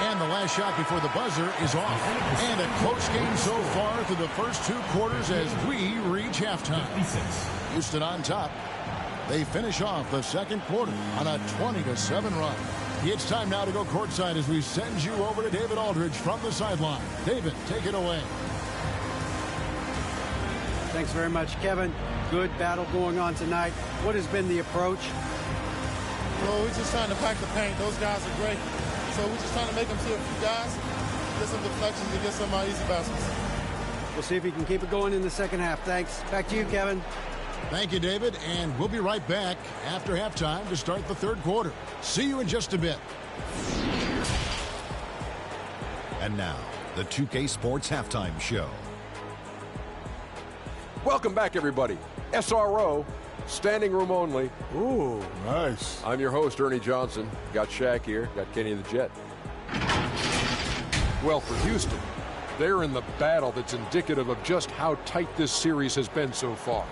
S5: And the last shot before the buzzer is off. And a close game so far through the first 2 quarters as we reach halftime. Houston on top. They finish off the second quarter on a 20-7 run. It's time now to go courtside as we send you over to David Aldridge from the sideline. David, take it away.
S6: Thanks very much, Kevin. Good battle going on tonight. What has been the approach?
S10: Well, we're just trying to pack the paint. Those guys are great. So we're just trying to make them see a few guys, get some deflections, and get some easy baskets.
S6: We'll see if he can keep it going in the second half. Thanks. Back to you, Kevin.
S5: Thank you, David. And we'll be right back after halftime to start the third quarter. See you in just a bit.
S11: And now, the 2K Sports Halftime Show.
S12: Welcome back, everybody. SRO, standing room only.
S8: Ooh, nice.
S12: I'm your host, Ernie Johnson. Got Shaq here. Got Kenny the Jet. Well, for Houston, they're in the battle that's indicative of just how tight this series has been so far.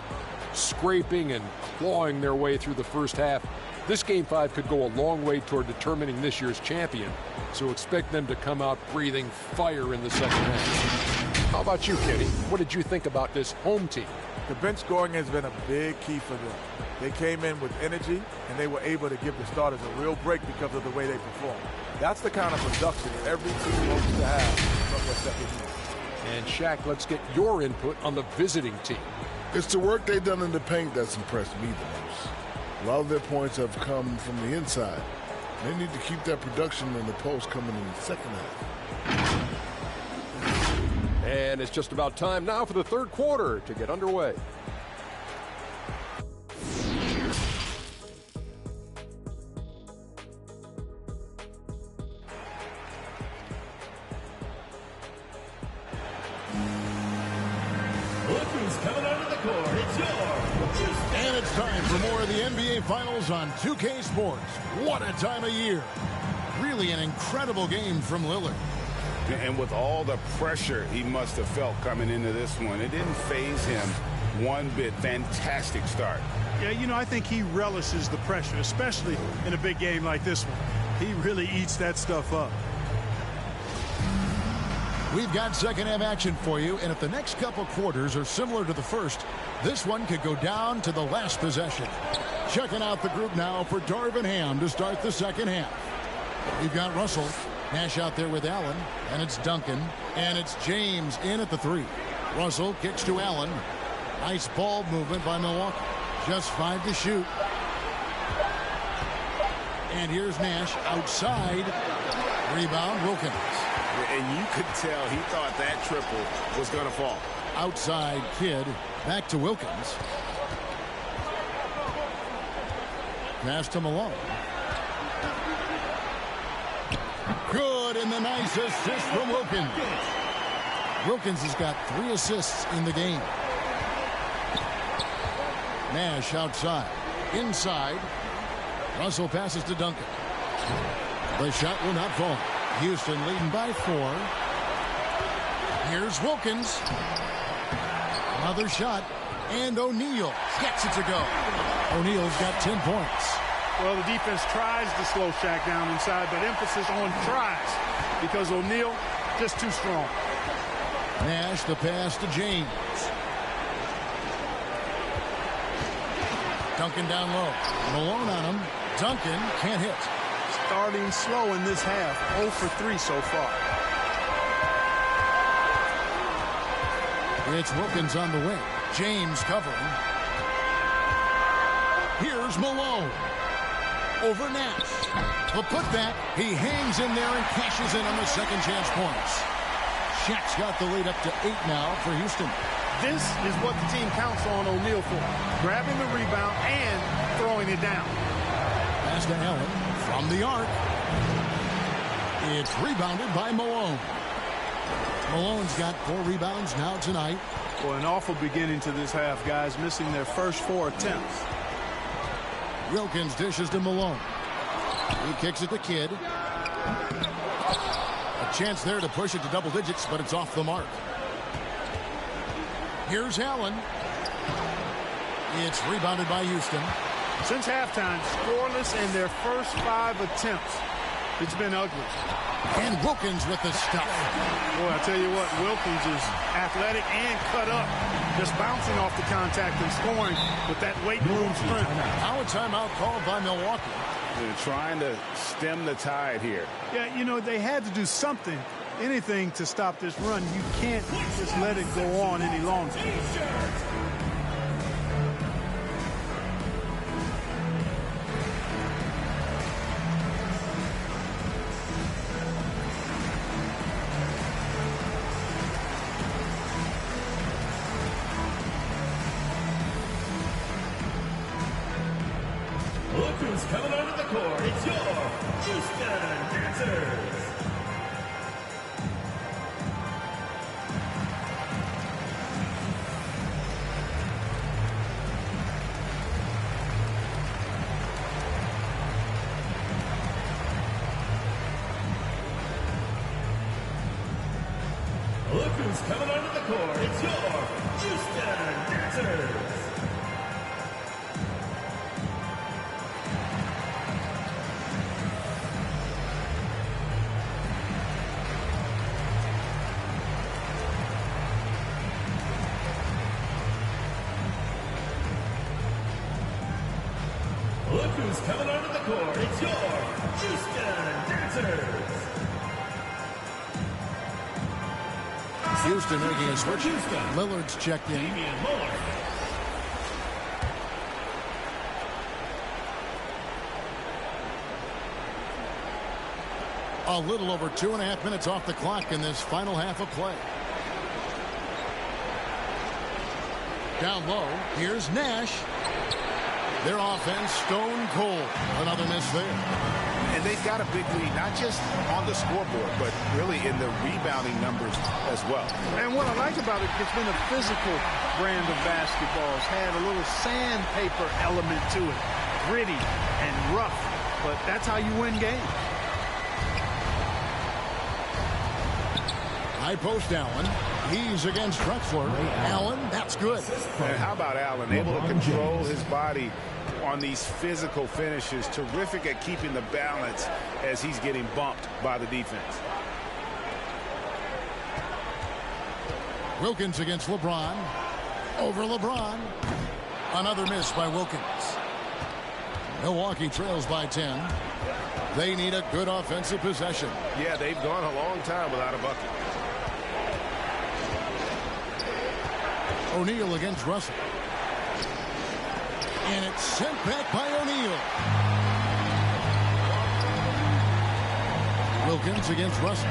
S12: Scraping and clawing their way through the first half. This Game 5 could go a long way toward determining this year's champion, so expect them to come out breathing fire in the second half. How about you, Kenny? What did you think about this home team?
S13: The bench scoring has been a big key for them. They came in with energy, and they were able to give the starters a real break because of the way they performed. That's the kind of production every team hopes to have from their second year.
S12: And Shaq, let's get your input on the visiting team.
S14: It's the work they've done in the paint that's impressed me the most. A lot of their points have come from the inside. They need to keep that production in the post coming in the second half.
S12: And it's just about time now for the third quarter to get underway.
S9: Look who's coming onto the court. It's your Houston.
S5: And it's time for more of the NBA Finals on 2K Sports. What a time of year. Really an incredible game from Lillard.
S7: And with all the pressure he must have felt coming into this one, it didn't faze him one bit. Fantastic start.
S8: Yeah, you know, I think he relishes the pressure, especially in a big game like this one. He really eats that stuff up.
S5: We've got second half action for you, and if the next couple quarters are similar to the first, this one could go down to the last possession. Checking out the group now for Darvin Ham to start the second half. We've got Russell. Nash out there with Allen, and it's Duncan, and it's James in at the 3. Russell kicks to Allen. Nice ball movement by Milwaukee. Just 5 to shoot. And here's Nash outside. Rebound, Wilkins.
S7: And you could tell he thought that triple was going to fall.
S5: Outside Kidd. Back to Wilkins. Pass to Malone. Good, and the nice assist from Wilkins. Wilkins has got 3 assists in the game. Nash outside. Inside. Russell passes to Duncan. The shot will not fall. Houston leading by 4. Here's Wilkins. Another shot. And O'Neal gets it to go. O'Neal's got 10 points.
S8: Well, the defense tries to slow Shaq down inside, but emphasis on tries because O'Neal just too strong.
S5: Nash, the pass to James. Duncan down low. Malone on him. Duncan can't hit.
S8: Starting slow in this half. 0 for 3 so far.
S5: It's Wilkins on the wing. James covering. Here's Malone. Over Nash. The putback. He hangs in there and cashes in on the second chance points. Shaq's got the lead up to 8 now for Houston.
S8: This is what the team counts on O'Neal for. Grabbing the rebound and throwing it down.
S5: Pass to Allen from the arc. It's rebounded by Malone. Malone's got 4 rebounds now tonight.
S8: Well, an awful beginning to this half, guys, missing their first 4 attempts.
S5: Wilkins dishes to Malone. He kicks it to Kidd. A chance there to push it to double digits, but it's off the mark. Here's Allen. It's rebounded by Houston.
S8: Since halftime, scoreless in their first 5 attempts. It's been ugly.
S5: And Wilkins with the stuff.
S8: Boy, I tell you what, Wilkins is athletic and cut up. Just bouncing off the contact and scoring with that weight room strength.
S5: Now a timeout called by Milwaukee.
S1: They're trying to stem the tide here.
S8: Yeah, you know, they had to do something, anything to stop this run. You can't just let it go on any longer.
S9: Look who's coming onto the court. It's your Houston Dancers. Look who's coming onto the court. It's your Houston Dancers. Look who's coming onto the court. It's your Houston Dancers.
S5: Houston making a switch. Lillard's checked in. A little over 2.5 minutes off the clock in this final half of play. Down low, here's Nash. Their offense stone cold. Another miss there.
S1: And they've got a big lead, not just on the scoreboard, but really in the rebounding numbers as well.
S8: And what I like about it, it's been a physical brand of basketball. It's had a little sandpaper element to it. Gritty and rough, but that's how you win games.
S5: High post Allen. He's against Drexler. Allen, that's good.
S1: And how about Allen? Able to control his body on these physical finishes. Terrific at keeping the balance as he's getting bumped by the defense.
S5: Wilkins against LeBron. Over LeBron. Another miss by Wilkins. Milwaukee trails by 10. They need a good offensive possession.
S1: Yeah, they've gone a long time without a bucket.
S5: O'Neal against Russell. And it's sent back by O'Neal. Wilkins against Russell.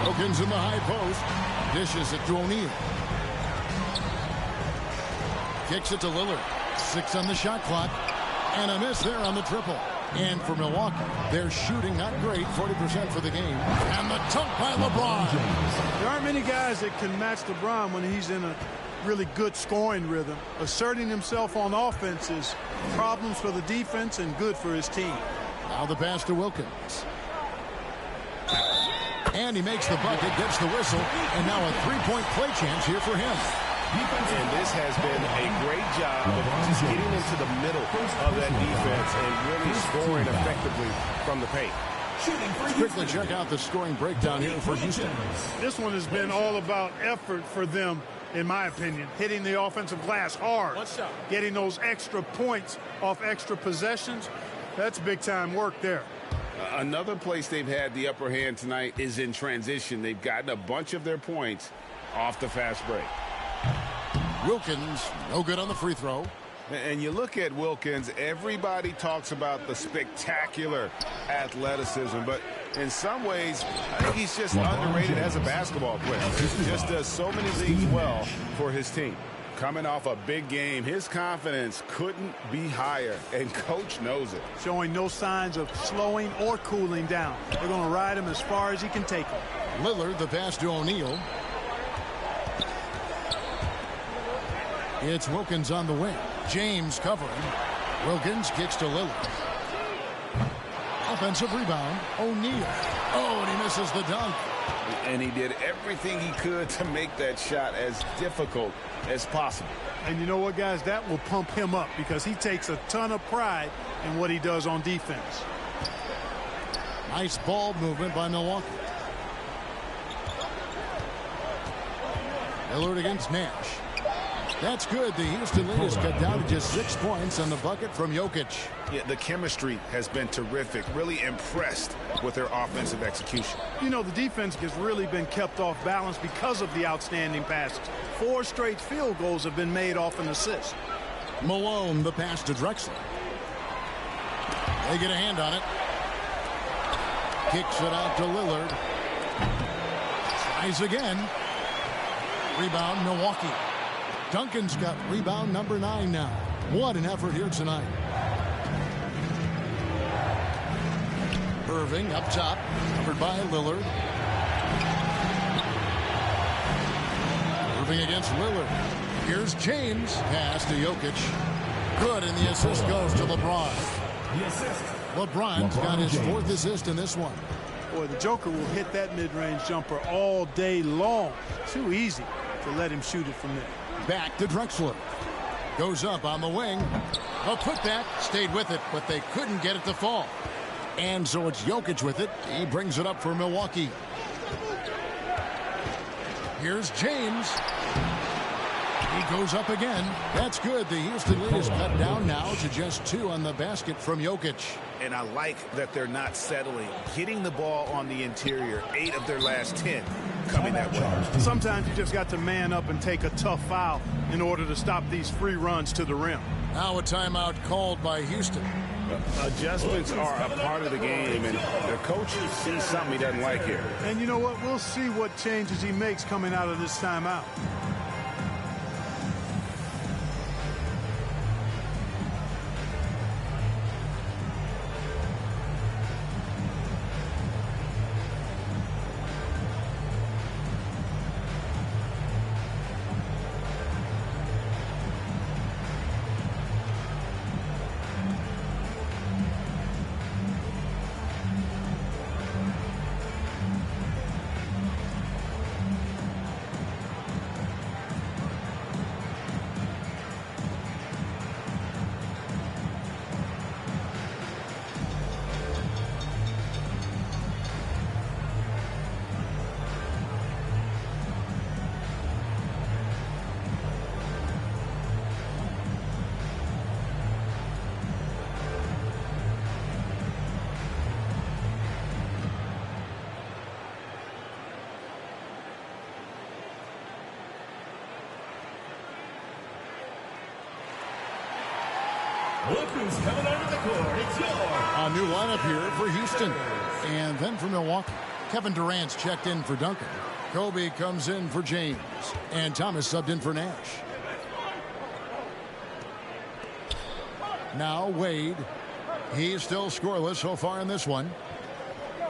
S5: Wilkins in the high post. Dishes it to O'Neal. Kicks it to Lillard. 6 on the shot clock. And a miss there on the triple. And for Milwaukee, they're shooting not great, 40% for the game. And the dunk by LeBron.
S8: There aren't many guys that can match LeBron when he's in a really good scoring rhythm. Asserting himself on offense is problems for the defense and good for his team.
S5: Now the pass to Wilkins. And he makes the bucket, gets the whistle, and now a three-point play chance here for him.
S1: And this has been a great job of just getting into the middle of that defense and really scoring effectively from the paint.
S5: Let's quickly check out the scoring breakdown here for Houston.
S8: This one has been all about effort for them, in my opinion. Hitting the offensive glass hard. Getting those extra points off extra possessions. That's big-time work there.
S1: Another place they've had the upper hand tonight is in transition. They've gotten a bunch of their points off the fast break.
S5: Wilkins, no good on the free throw.
S1: And you look at Wilkins, everybody talks about the spectacular athleticism, but in some ways, I think he's just underrated as a basketball player. He just does so many things well for his team. Coming off a big game, his confidence couldn't be higher, and coach knows it.
S8: Showing no signs of slowing or cooling down. They're going to ride him as far as he can take him.
S5: Lillard, the pass to O'Neal. It's Wilkins on the wing. James covering. Wilkins kicks to Lillard. Offensive rebound. O'Neal. Oh, and he misses the dunk.
S1: And he did everything he could to make that shot as difficult as possible.
S8: And you know what, guys? That will pump him up because he takes a ton of pride in what he does on defense.
S5: Nice ball movement by Milwaukee. Lillard against Nash. That's good. The Houston lead is cut down to just 6 points on the bucket from Jokic.
S1: Yeah, the chemistry has been terrific. Really impressed with their offensive execution.
S8: You know, the defense has really been kept off balance because of the outstanding passes. 4 straight field goals have been made off an assist.
S5: Malone, the pass to Drexler. They get a hand on it. Kicks it out to Lillard. Tries again. Rebound, Milwaukee. Duncan's got rebound number 9 now. What an effort here tonight. Irving up top, covered by Lillard. Irving against Lillard. Here's James. Pass to Jokic. Good, and the assist goes to LeBron. LeBron's got his 4th assist in this one.
S8: Boy, the Joker will hit that mid-range jumper all day long. Too easy to let him shoot it from there.
S5: Back to Drexler. Goes up on the wing. A putback. Stayed with it, but they couldn't get it to fall. And so it's Jokic with it. He brings it up for Milwaukee. Here's James. He goes up again. That's good. The Houston lead is cut down now to just 2 on the basket from Jokic.
S1: And I like that they're not settling. Getting the ball on the interior, 8 of their last 10 coming that way.
S8: Sometimes you just got to man up and take a tough foul in order to stop these free runs to the rim.
S5: Now a timeout called by Houston.
S1: Adjustments are a part of the game, and the coach sees something he doesn't like here.
S8: And you know what? We'll see what changes he makes coming out of this timeout.
S9: Look who's coming onto the court. It's
S5: A new lineup here for Houston. And then for Milwaukee. Kevin Durant's checked in for Duncan. Kobe comes in for James. And Thomas subbed in for Nash. Now Wade. He's still scoreless so far in this one.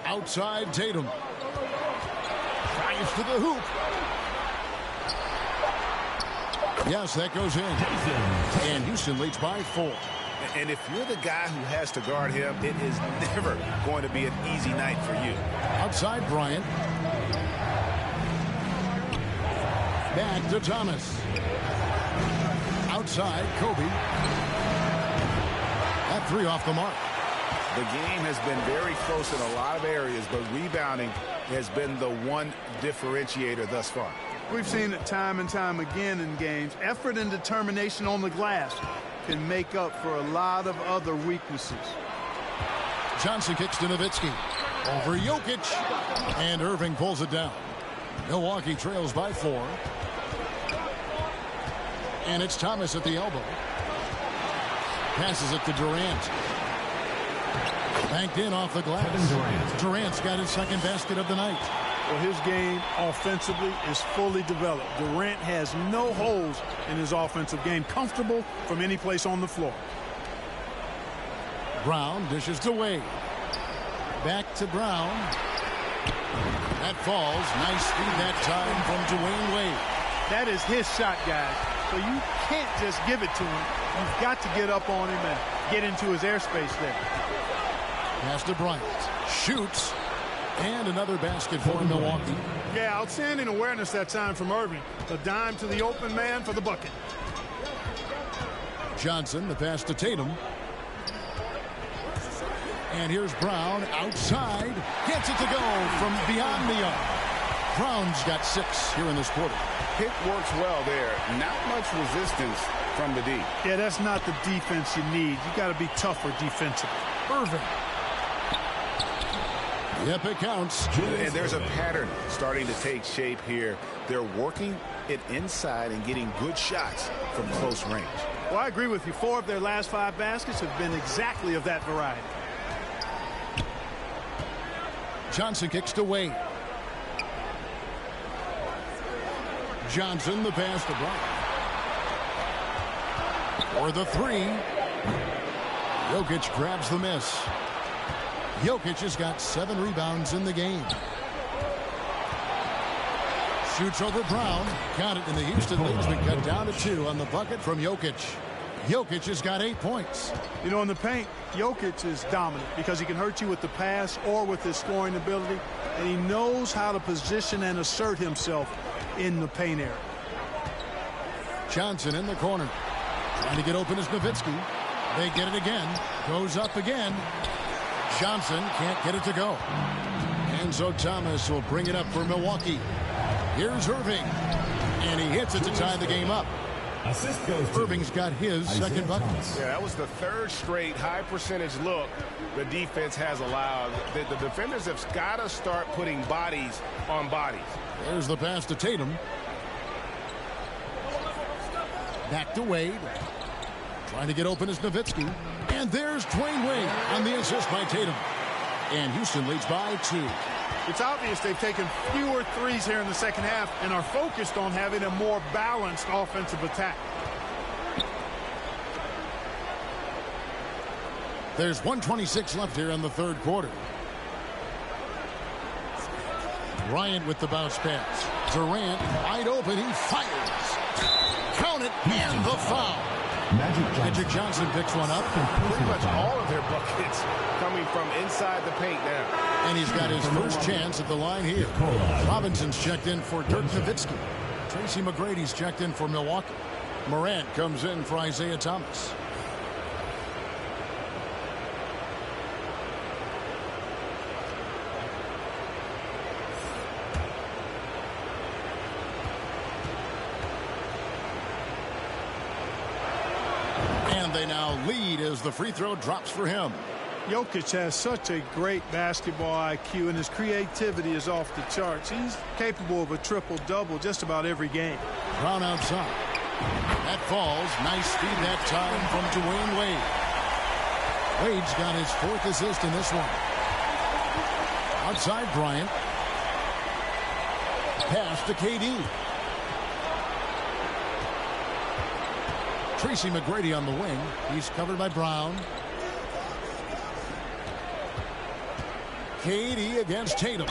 S5: Outside Tatum. Tries to the hoop. Yes, that goes in. And Houston leads by 4.
S1: And if you're the guy who has to guard him, it is never going to be an easy night for you.
S5: Outside Bryant. Back to Thomas. Outside Kobe. That 3 off the mark.
S1: The game has been very close in a lot of areas, but rebounding has been the one differentiator thus far.
S8: We've seen it time and time again in games. Effort and determination on the glass can make up for a lot of other weaknesses.
S5: Johnson kicks to Nowitzki. Over Jokic. And Irving pulls it down. Milwaukee trails by 4. And it's Thomas at the elbow. Passes it to Durant. Banked in off the glass. Durant's got his second basket of the night.
S8: Well, his game offensively is fully developed. Durant has no holes in his offensive game, comfortable from any place on the floor.
S5: Brown dishes to Wade. Back to Brown. That falls. Nice speed that time from Dwayne Wade.
S8: That is his shot, guys. So you can't just give it to him. You've got to get up on him and get into his airspace there.
S5: Pass to Bryant. Shoots. And another basket for Milwaukee.
S8: Yeah, outstanding awareness that time from Irving. A dime to the open man for the bucket.
S5: Johnson, the pass to Tatum. And here's Brown outside. Gets it to go from beyond the arc. Brown's got 6 here in this quarter.
S7: Pick works well there. Not much resistance from the D.
S8: Yeah, that's not the defense you need. You got to be tougher defensively. Irving.
S5: Yep, it counts.
S1: And there's a pattern starting to take shape here. They're working it inside and getting good shots from close range.
S8: Well, I agree with you. 4 of their last 5 baskets have been exactly of that variety.
S5: Johnson kicks to Wade. Johnson, the pass to Bryant. For the 3. Jokic grabs the miss. Jokic has got 7 rebounds in the game. Shoots over Brown. Count it, in the Houston lead's been cut down to 2 on the bucket from Jokic. Jokic has got 8 points.
S8: You know, in the paint, Jokic is dominant because he can hurt you with the pass or with his scoring ability, and he knows how to position and assert himself in the paint area.
S5: Johnson in the corner. Trying to get open is Nowitzki. They get it again. Goes up again. Johnson can't get it to go. And so Thomas will bring it up for Milwaukee. Here's Irving. And he hits it to tie the game up.
S9: Assist goes to
S5: Irving's got his second bucket.
S1: Yeah, that was the 3rd straight high percentage look the defense has allowed. The defenders have got to start putting bodies on bodies.
S5: There's the pass to Tatum. Back to Wade. Trying to get open is Nowitzki. And there's Dwayne Wade on the assist by Tatum. And Houston leads by 2.
S8: It's obvious they've taken fewer threes here in the second half and are focused on having a more balanced offensive attack.
S5: There's 1:26 left here in the 3rd quarter. Bryant with the bounce pass. Durant wide open. He fires. Count it, and the foul. Magic Johnson picks one up.
S1: Pretty much all of their buckets coming from inside the paint now.
S5: And he's got his first chance at the line here. Robinson's checked in for Dirk Nowitzki. Tracy McGrady's checked in for Milwaukee. Morant comes in for Isaiah Thomas. And they now lead as the free throw drops for him.
S8: Jokic has such a great basketball IQ, and his creativity is off the charts. He's capable of a triple-double just about every game.
S5: Brown outside. That falls. Nice speed that time from Dwayne Wade. Wade's got his 4th assist in this one. Outside Bryant. Pass to KD. Tracy McGrady on the wing. He's covered by Brown. KD against Tatum.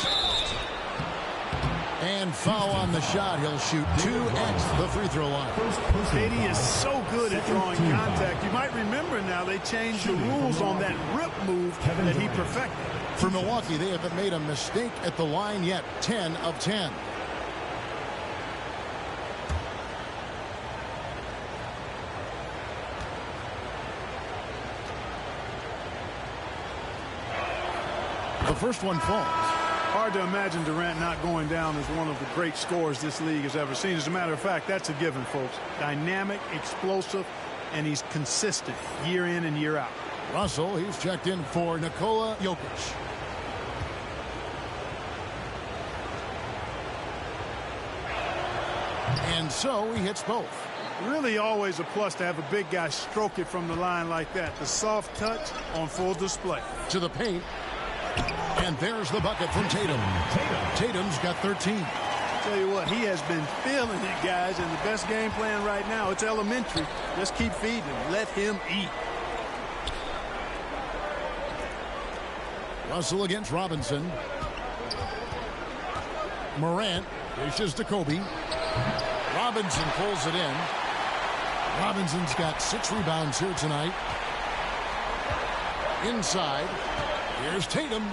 S5: And foul on the shot. He'll shoot 2 at the free throw line.
S8: KD is so good at drawing contact. You might remember now they changed the rules on that rip move that he perfected.
S5: For Milwaukee, they haven't made a mistake at the line yet. 10 of 10. The first one falls.
S8: Hard to imagine Durant not going down as one of the great scorers this league has ever seen. As a matter of fact, that's a given, folks. Dynamic, explosive, and he's consistent year in and year out.
S5: Russell, he's checked in for Nikola Jokic. And so he hits both.
S8: Really always a plus to have a big guy stroke it from the line like that. The soft touch on full display.
S5: To the paint. And there's the bucket from Tatum. Tatum's got 13.
S8: Tell you what, he has been feeling it, guys, and the best game plan right now, it's elementary. Just keep feeding him. Let him eat.
S5: Russell against Robinson. Morant dishes to Kobe. Robinson pulls it in. Robinson's got 6 rebounds here tonight. Inside. Here's Tatum.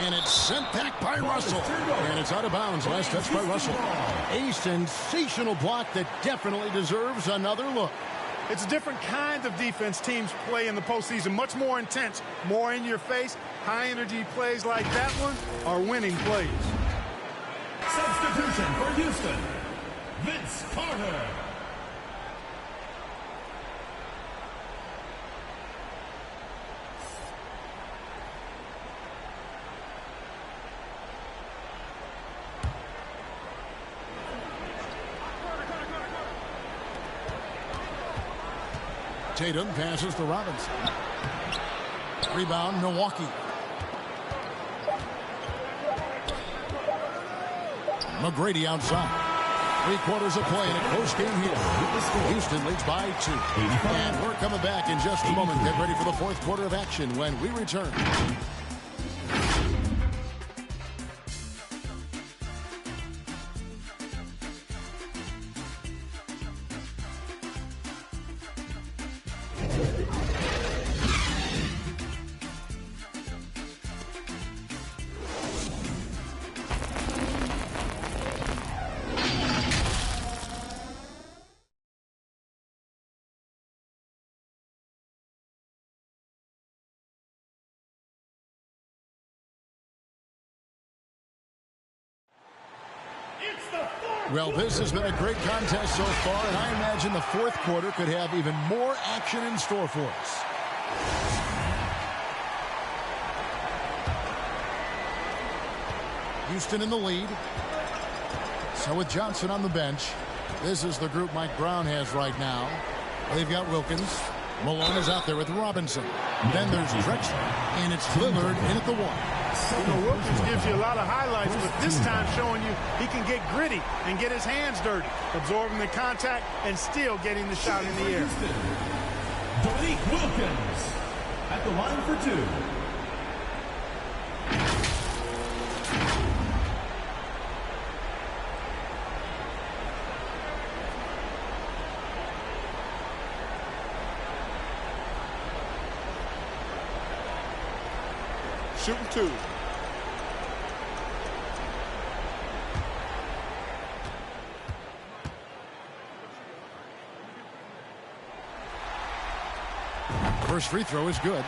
S5: And it's sent back by Russell. And it's out of bounds. Last touch by Russell. A sensational block that definitely deserves another look.
S8: It's a different kind of defense teams play in the postseason. Much more intense, more in your face. High-energy plays like that one are winning plays.
S9: Substitution for Houston, Vince Carter.
S5: Tatum passes to Robinson. Rebound, Milwaukee. McGrady outside. 3/4 of play in a close game here. Houston leads by 2. And we're coming back in just a moment. Get ready for the 4th quarter of action when we return. Well, this has been a great contest so far, and I imagine the 4th quarter could have even more action in store for us. Houston in the lead. So with Johnson on the bench, this is the group Mike Brown has right now. They've got Wilkins. Malone is out there with Robinson. Then there's Drexler, and it's Lillard in at the 1.
S8: You know, Wilkins gives you a lot of highlights, but this time showing you he can get gritty and get his hands dirty, absorbing the contact and still getting the shot in the air.
S9: Dominique Wilkins at the line for 2.
S8: Shooting 2.
S5: First free throw is good.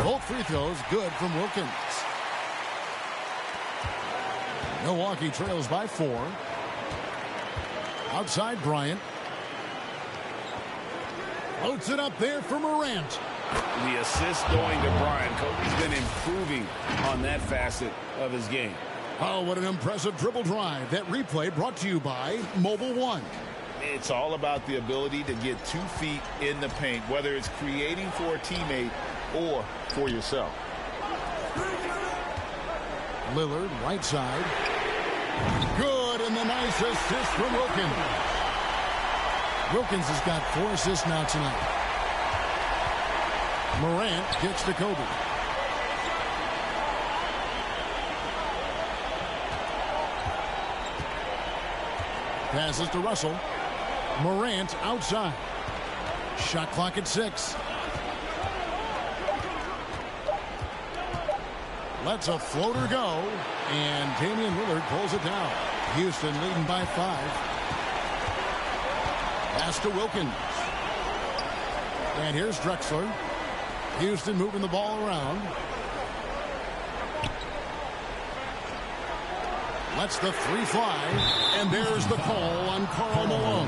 S5: Both free throws good from Wilkins. Milwaukee trails by 4. Outside Bryant. Floats it up there for Morant.
S7: The assist going to Bryant. Kobe's been improving on that facet of his game.
S5: Oh, what an impressive dribble drive. That replay brought to you by Mobile One.
S7: It's all about the ability to get 2 feet in the paint, whether it's creating for a teammate or for yourself.
S5: Lillard, right side. Good, and the nice assist from Wilkins. Wilkins has got 4 assists now tonight. Morant gets to Kobe. Passes to Russell. Morant outside. Shot clock at 6. Lets a floater go, and Damian Lillard pulls it down. Houston leading by 5. Pass to Wilkins. And here's Drexler. Houston moving the ball around. Lets the 3 fly, and there's the call on Karl Malone.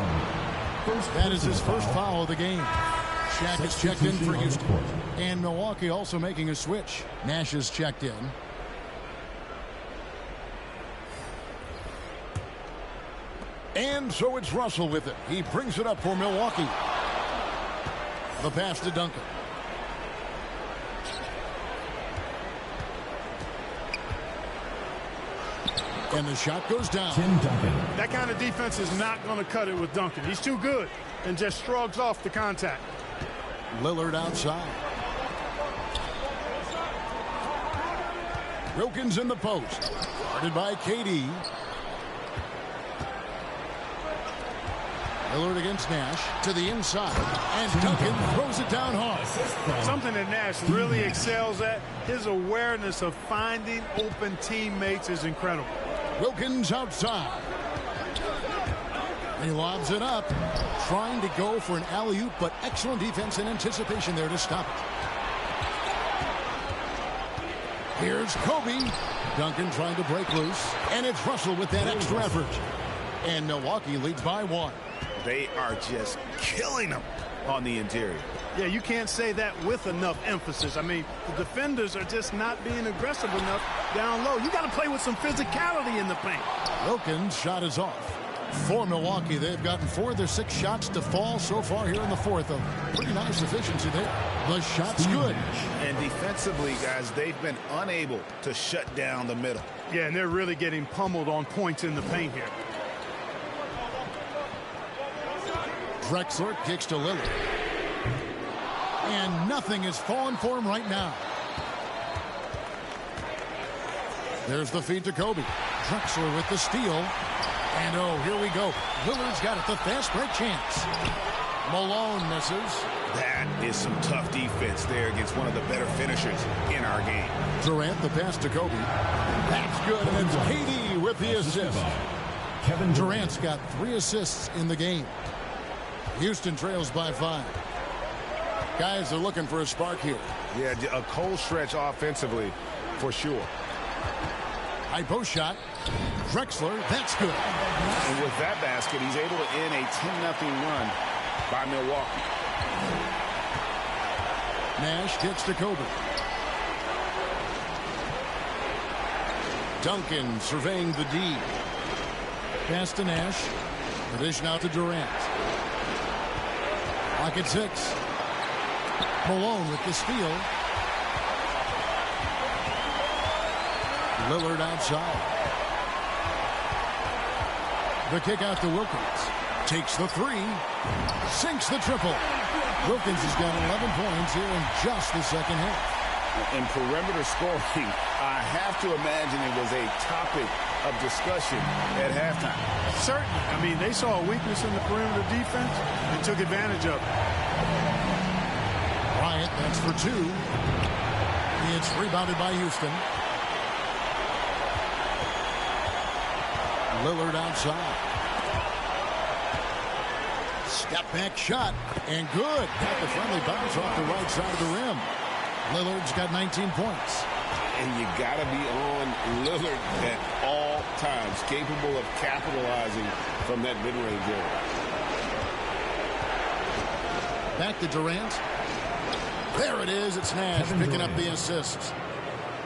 S5: That is his first foul of the game. Shaq is checked in for Houston. And Milwaukee also making a switch. Nash is checked in. And so it's Russell with it. He brings it up for Milwaukee. The pass to Duncan. And the shot goes down.
S8: That kind of defense is not going to cut it with Duncan. He's too good and just shrugs off the contact.
S5: Lillard outside. Wilkins in the post. Guarded by KD. Lillard against Nash to the inside. And Duncan throws it down hard.
S8: Something that Nash really excels at, his awareness of finding open teammates is incredible.
S5: Wilkins outside. He lobs it up, trying to go for an alley-oop, but excellent defense and anticipation there to stop it. Here's Kobe. Duncan trying to break loose, and it's Russell with that extra effort. And Milwaukee leads by 1.
S1: They are just killing them on the interior.
S8: Yeah, you can't say that with enough emphasis. I mean, the defenders are just not being aggressive enough down low. You got to play with some physicality in the paint.
S5: Wilkins' shot is off. For Milwaukee, they've gotten 4 of their 6 shots to fall so far here in the fourth. A pretty nice efficiency there. The shot's good.
S1: And defensively, guys, they've been unable to shut down the middle.
S8: Yeah, and they're really getting pummeled on points in the paint here.
S5: Drexler kicks to Lillard. And nothing is falling for him right now. There's the feed to Kobe. Drexler with the steal. And oh, here we go. Lillard's got it, the fast break chance. Malone misses.
S1: That is some tough defense there against one of the better finishers in our game.
S5: Durant, the pass to Kobe. That's good, and it's KD with the assist. Durant's got 3 assists in the game. Houston trails by 5. Guys are looking for a spark here.
S1: Yeah, a cold stretch offensively for sure.
S5: High post shot. Drexler, that's good.
S1: And with that basket, he's able to end a 10-0 run by Milwaukee.
S5: Nash kicks to Kobe. Duncan surveying the D. Pass to Nash. The dish now to Durant. Clock at 6. Malone with the steal. Lillard outside. The kick out to Wilkins. Takes the 3. Sinks the triple. Wilkins has got 11 points here in just the second half.
S1: In perimeter scoring, I have to imagine it was a topic of discussion at halftime.
S8: Certainly. I mean, they saw a weakness in the perimeter defense and took advantage of it.
S5: Bryant, that's for 2. It's rebounded by Houston. Lillard outside. Step back shot, and good. Got the friendly bounce off the right side of the rim. Lillard's got 19 points.
S1: And you got to be on Lillard at all times, capable of capitalizing from that mid-range area.
S5: Back to Durant. There it is. It's Nash picking up the assist.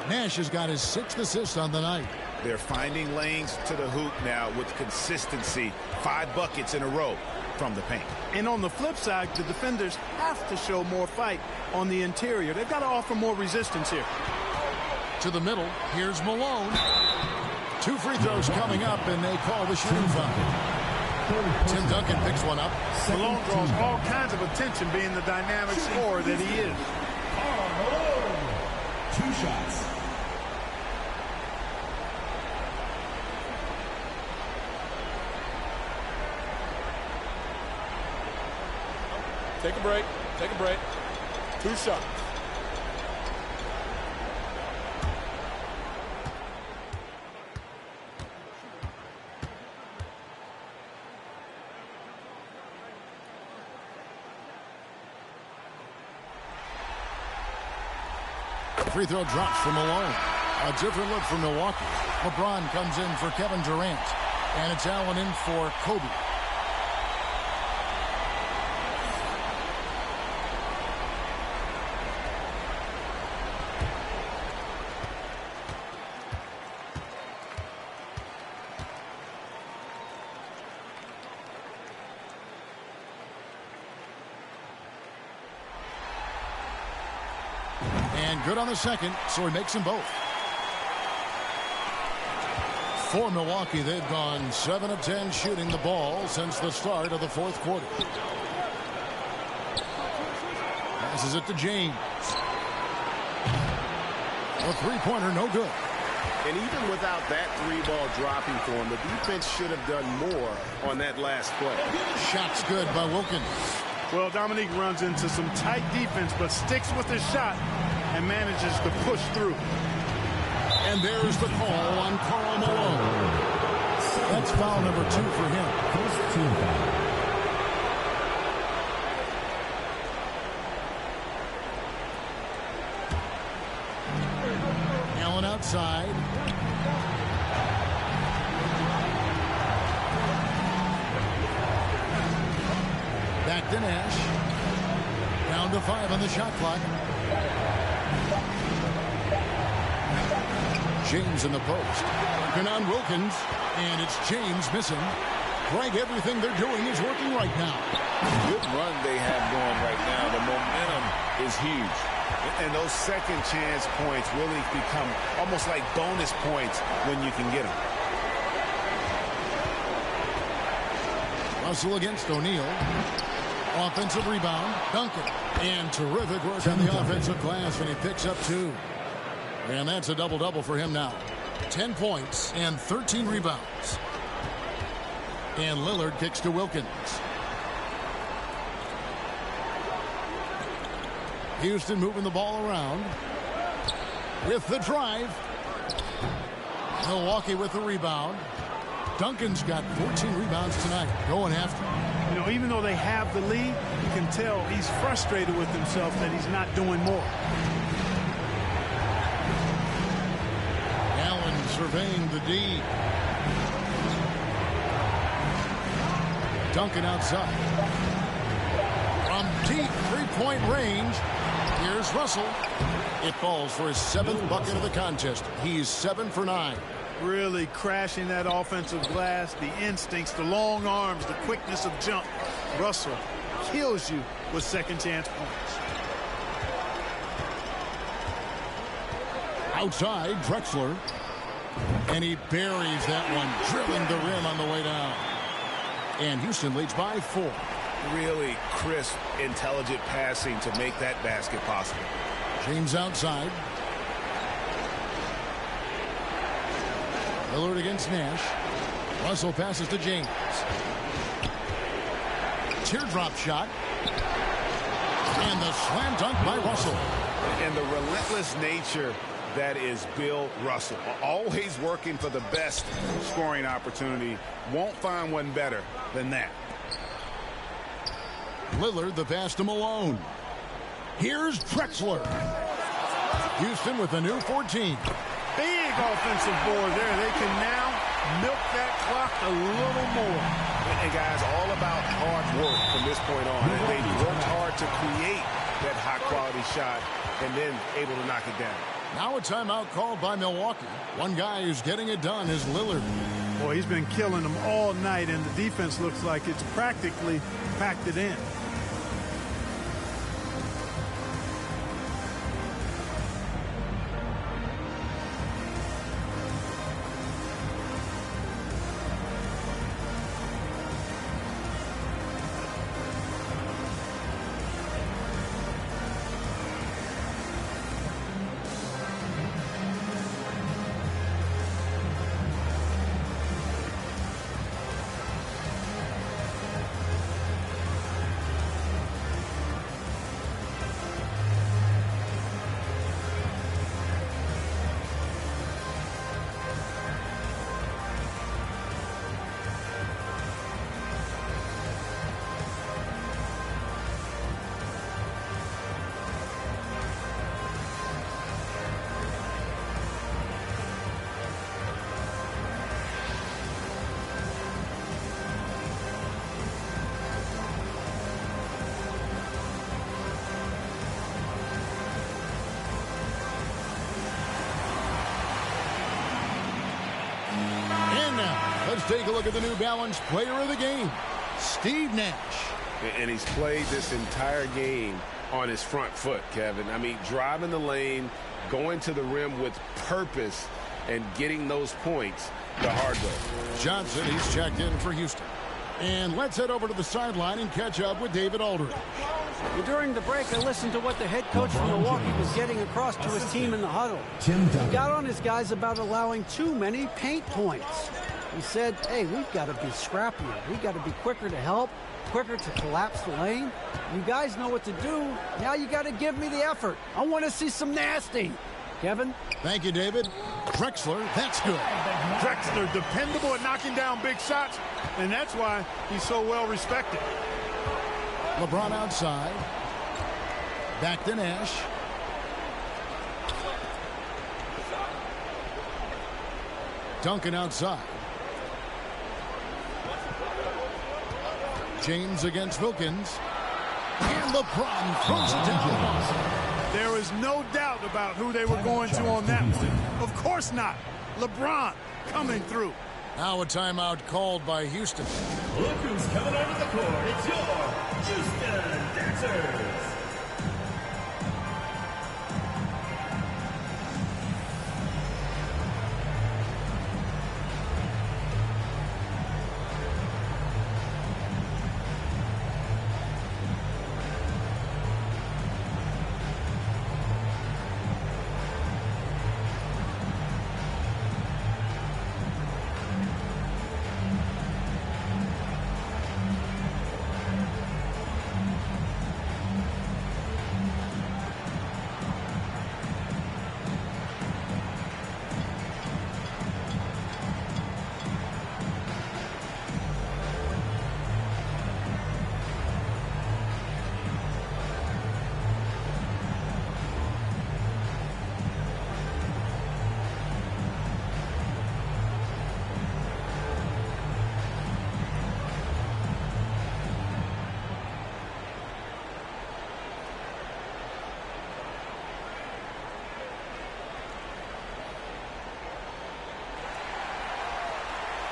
S5: Nash has got his 6th assist on the night.
S1: They're finding lanes to the hoop now with consistency. 5 buckets in a row from the paint.
S8: And on the flip side, the defenders have to show more fight on the interior. They've got to offer more resistance here.
S5: To the middle, here's Malone. 2 free throws coming up, and they call the shooting foul. Tim Duncan picks one up.
S8: Malone draws all kinds of attention, being the dynamic scorer that he is.
S9: 2 shots.
S13: Take a break. Take a break. 2 shots.
S5: Free throw drops for Malone. A different look for Milwaukee. LeBron comes in for Kevin Durant. And it's Allen in for Kobe. And good on the second, so he makes them both. For Milwaukee, they've gone 7 of 10 shooting the ball since the start of the fourth quarter. Passes it to James. A three-pointer, no good.
S1: And even without that three-ball dropping for him, the defense should have done more on that last play.
S5: Shot's good by Wilkins.
S8: Well, Dominique runs into some tight defense, but sticks with his shot and manages to push through.
S5: And there's the call on Karl Malone. That's foul number 2 for him.
S9: First team foul.
S5: Allen outside. Back to Nash. Down to 5 on the shot clock. James in the post. Working on Wilkins. And it's James missing. Greg, everything they're doing is working right now.
S1: Good run they have going right now. The momentum is huge. And those second chance points really become almost like bonus points when you can get them.
S5: Russell against O'Neal. Offensive rebound. Duncan. And terrific work on the offensive glass when he picks up 2. And that's a double-double for him now. 10 points and 13 rebounds. And Lillard kicks to Wilkins. Houston moving the ball around. With the drive. Milwaukee with the rebound. Duncan's got 14 rebounds tonight. Going after.
S8: You know, even though they have the lead, you can tell he's frustrated with himself that he's not doing more.
S5: Allen surveying the D. Duncan outside. From deep three-point range, here's Russell. It falls for his 7th bucket of the contest. He's 7 for 9.
S8: Really crashing that offensive glass, the instincts, the long arms, the quickness of jump. Russell kills you with second chance points.
S5: Outside, Drexler. And he buries that one, drilling the rim on the way down. And Houston leads by 4.
S1: Really crisp, intelligent passing to make that basket possible.
S5: James outside. Lillard against Nash. Russell passes to James. Teardrop shot. And the slam dunk by Russell.
S1: And the relentless nature that is Bill Russell. Always working for the best scoring opportunity. Won't find one better than that.
S5: Lillard, the pass to Malone. Here's Drexler. Houston with a new 14.
S8: Big offensive board there. They can now milk that clock a little more.
S1: And guys, all about hard work from this point on. They've worked hard to create that high-quality shot and then able to knock it down.
S5: Now a timeout called by Milwaukee. One guy who's getting it done is Lillard.
S8: Boy, he's been killing them all night, and the defense looks like it's practically packed it in.
S5: Let's take a look at the New Balance player of the game, Steve Nash.
S1: And he's played this entire game
S7: on his front foot, Kevin. I mean, driving the lane, going to the rim with purpose, and getting those points the hard way.
S5: Johnson, he's checked in for Houston. And let's head over to the sideline and catch up with David Aldridge.
S6: During the break, I listened to what the head coach from Milwaukee was getting across to his team in the huddle. He got on his guys about allowing too many paint points. He said, hey, we've got to be scrappier. We've got to be quicker to help, quicker to collapse the lane. You guys know what to do. Now you got to give me the effort. I want to see some nasty. Kevin?
S5: Thank you, David. Drexler, that's good.
S8: Drexler, dependable at knocking down big shots, and that's why he's so well respected.
S5: LeBron outside. Back to Nash. Duncan outside. James against Wilkins. And LeBron throws it down.
S8: There is no doubt about who they were going to on that one. Of course not. LeBron coming through.
S5: Now a timeout called by Houston.
S9: Look who's coming onto the court. It's your Houston Dancers.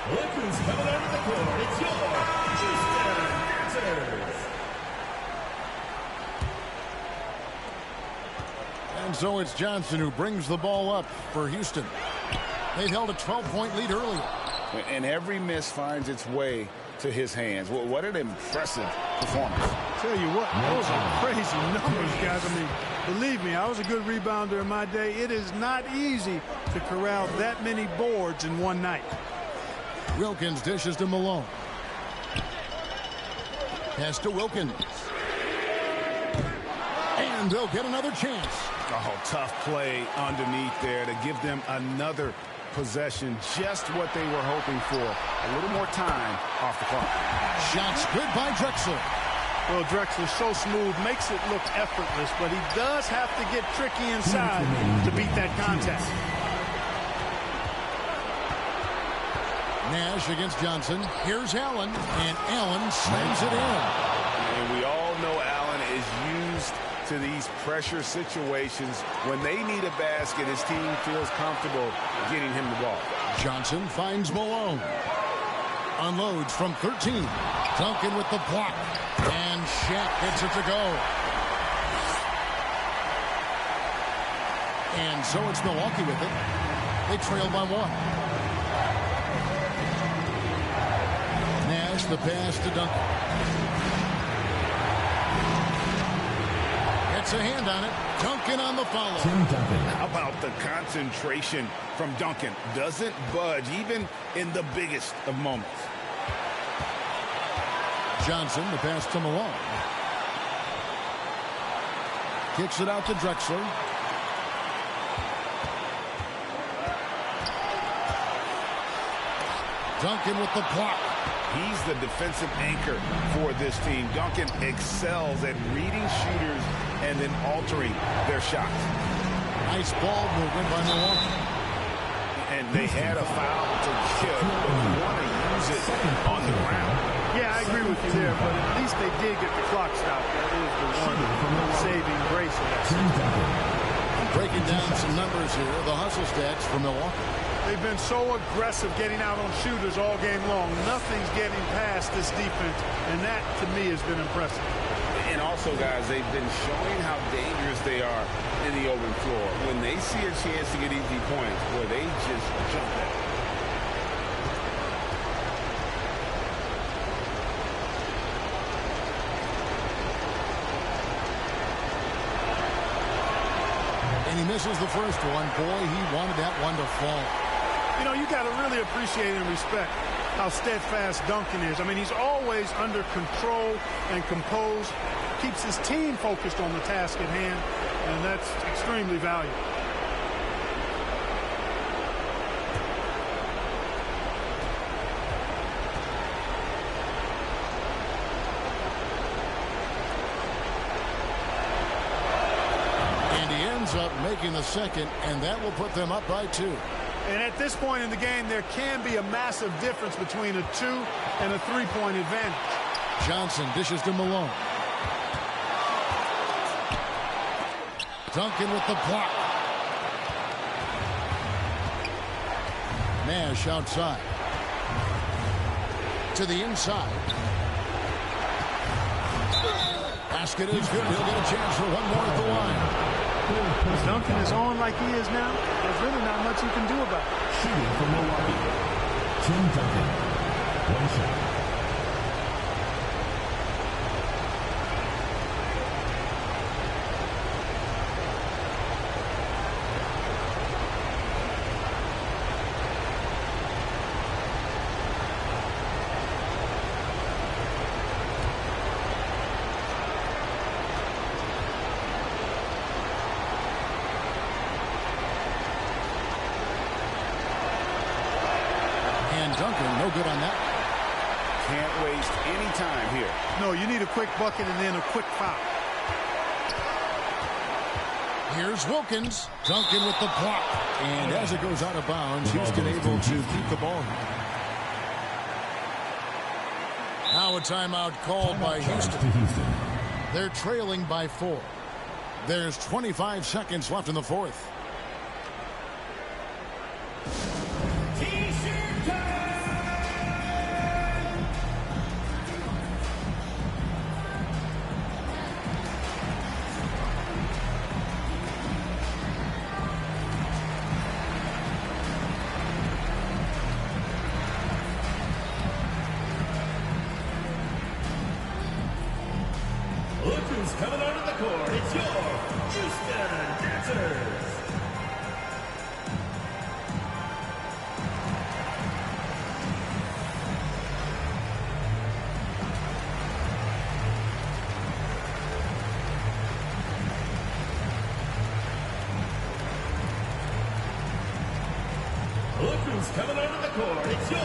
S9: Look who's coming onto the court. It's your Houston Dancers.
S5: And so it's Johnson who brings the ball up for Houston. They've held a 12-point lead earlier.
S7: And every miss finds its way to his hands. What an impressive performance.
S8: Tell you what, those are crazy numbers, guys. I mean, believe me, I was a good rebounder in my day. It is not easy to corral that many boards in one night.
S5: Wilkins dishes to Malone. Pass to Wilkins. And they'll get another chance.
S7: Oh, tough play underneath there to give them another possession. Just what they were hoping for. A little more time off the clock.
S5: Shots good by Drexler.
S8: Well, Drexler's so smooth, makes it look effortless, but he does have to get tricky inside to beat that contact.
S5: Nash against Johnson. Here's Allen, and Allen slams it in.
S7: And we all know Allen is used to these pressure situations. When they need a basket, his team feels comfortable getting him the ball.
S5: Johnson finds Malone. Unloads from 13. Duncan with the block. And Shaq gets it to go. And so it's Milwaukee with it. They trail by one. Nash, the pass to Duncan. Gets a hand on it. Duncan on the follow.
S7: How about the concentration from Duncan? Doesn't budge even in the biggest of moments.
S5: Johnson, the pass to Malone. Kicks it out to Drexler. Duncan with the block.
S7: He's the defensive anchor for this team. Duncan excels at reading shooters and then altering their shots.
S5: Nice ball movement by Milwaukee.
S7: And they had a foul to give, but you want to use it on the ground.
S8: Yeah, I agree with you there, but at least they did get the clock stopped. That is the one saving grace of that.
S5: Breaking down some numbers here, the hustle stats for Milwaukee.
S8: They've been so aggressive getting out on shooters all game long. Nothing's getting past this defense, and that, to me, has been impressive.
S7: And also also, guys, they've been showing how dangerous they are in the open floor. When they see a chance to get easy points, boy, they just jump at it.
S5: And he misses the first one. Boy, he wanted that one to fall.
S8: You know, you got to really appreciate and respect how steadfast Duncan is. I mean, he's always under control and composed, keeps his team focused on the task at hand, and that's extremely valuable.
S5: And he ends up making the second, and that will put them up by 2.
S8: And at this point in the game, there can be a massive difference between a 2 and a 3-point advantage.
S5: Johnson dishes to Malone. Duncan with the block. Nash outside. To the inside. Basket is good. He'll get a chance for one more at the line.
S8: If Duncan is on like he is now, there's really not much you can do about it.
S9: Shooting for Milwaukee, Tim Duncan. 1 shot.
S5: Duncan, no good on that.
S7: Can't waste any time here.
S8: No, you need a quick bucket and then a quick foul.
S5: Here's Wilkins. Duncan with the block. And as it goes out of bounds, Houston able to keep the ball. Now a timeout called by Houston. They're trailing by 4. There's 25 seconds left in the fourth.
S9: Look who's coming onto the court. It's your Houston Dancers. Look who's coming onto the court. It's your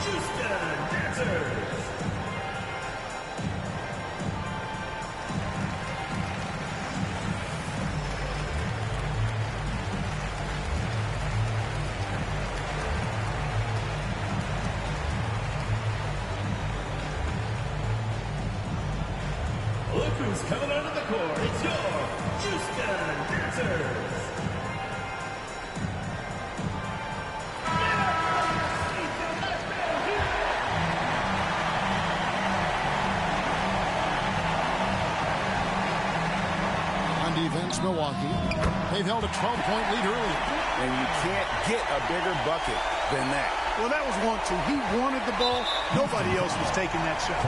S9: Houston Dancers. Look who's coming onto the court. It's your Houston Dancers.
S5: On defense, Milwaukee. They've held a 12-point lead early.
S7: And you can't get a bigger bucket than that.
S8: Well, that was 1-2. He wanted the ball. Nobody else was taking that shot.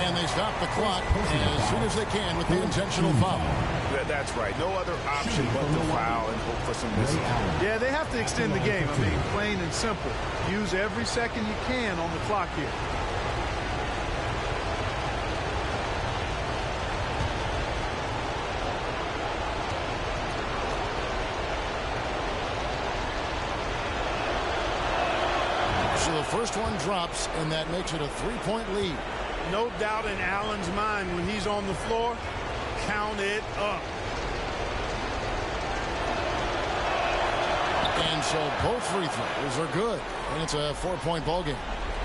S5: And they stop the clock as soon as they can with the intentional foul.
S7: That's right. No other option but to foul and hope for some missing.
S8: Yeah, they have to extend the game. I mean, plain and simple. Use every second you can on the clock here.
S5: So the first one drops, and that makes it a 3-point lead.
S8: No doubt in Allen's mind when he's on the floor, count it up.
S5: And so both free throws are good, and it's a 4-point ball game.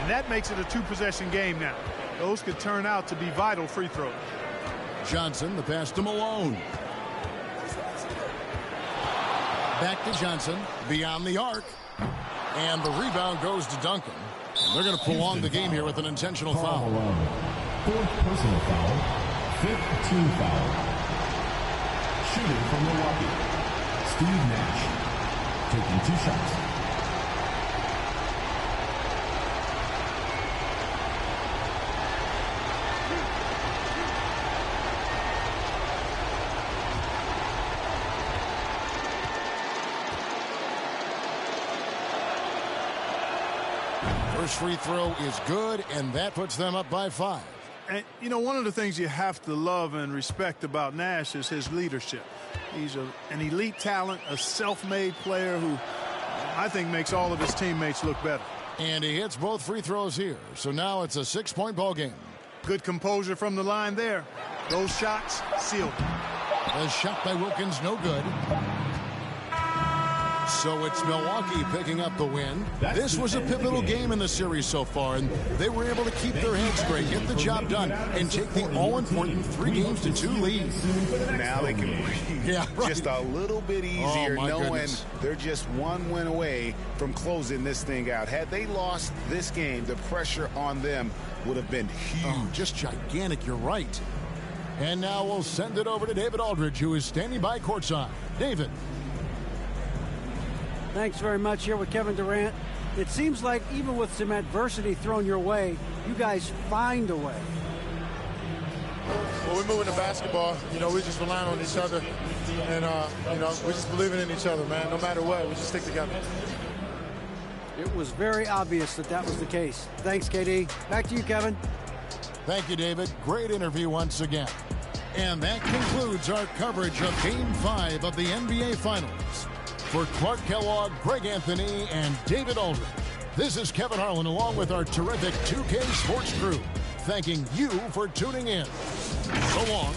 S8: And that makes it a 2-possession game now. Those could turn out to be vital free throws.
S5: Johnson, the pass to Malone. Back to Johnson, beyond the arc. And the rebound goes to Duncan. And they're going to prolong the game here with an intentional foul.
S9: 4th personal foul, Fifth team foul. Shooting from Milwaukee, Steve Nash, taking 2 shots.
S5: First free throw is good, and that puts them up by 5.
S8: And, you know, one of the things you have to love and respect about Nash is his leadership. He's an elite talent, a self-made player who I think makes all of his teammates look better.
S5: And he hits both free throws here. So now it's a 6-point ball game.
S8: Good composure from the line there. Those shots sealed.
S5: The shot by Wilkins, no good. So it's Milwaukee picking up the win. This was a pivotal game in the series so far, and they were able to keep their heads straight, get the job done, and take the all-important 3-2 lead.
S7: Now they can breathe just a little bit easier, knowing they're just one win away from closing this thing out. Had they lost this game, the pressure on them would have been huge.
S5: Oh, just gigantic, you're right. And now we'll send it over to David Aldridge, who is standing by courtside. David.
S6: Thanks very much here with Kevin Durant. It seems like even with some adversity thrown your way, you guys find a way.
S10: When we're moving the basketball, you know, we're just relying on each other. And, you know, we're just believing in each other, man. No matter what, we just stick together.
S6: It was very obvious that that was the case. Thanks, KD. Back to you, Kevin.
S5: Thank you, David. Great interview once again. And that concludes our coverage of Game 5 of the NBA Finals. For Clark Kellogg, Greg Anthony, and David Aldridge, this is Kevin Harlan along with our terrific 2K Sports crew, thanking you for tuning in. So long.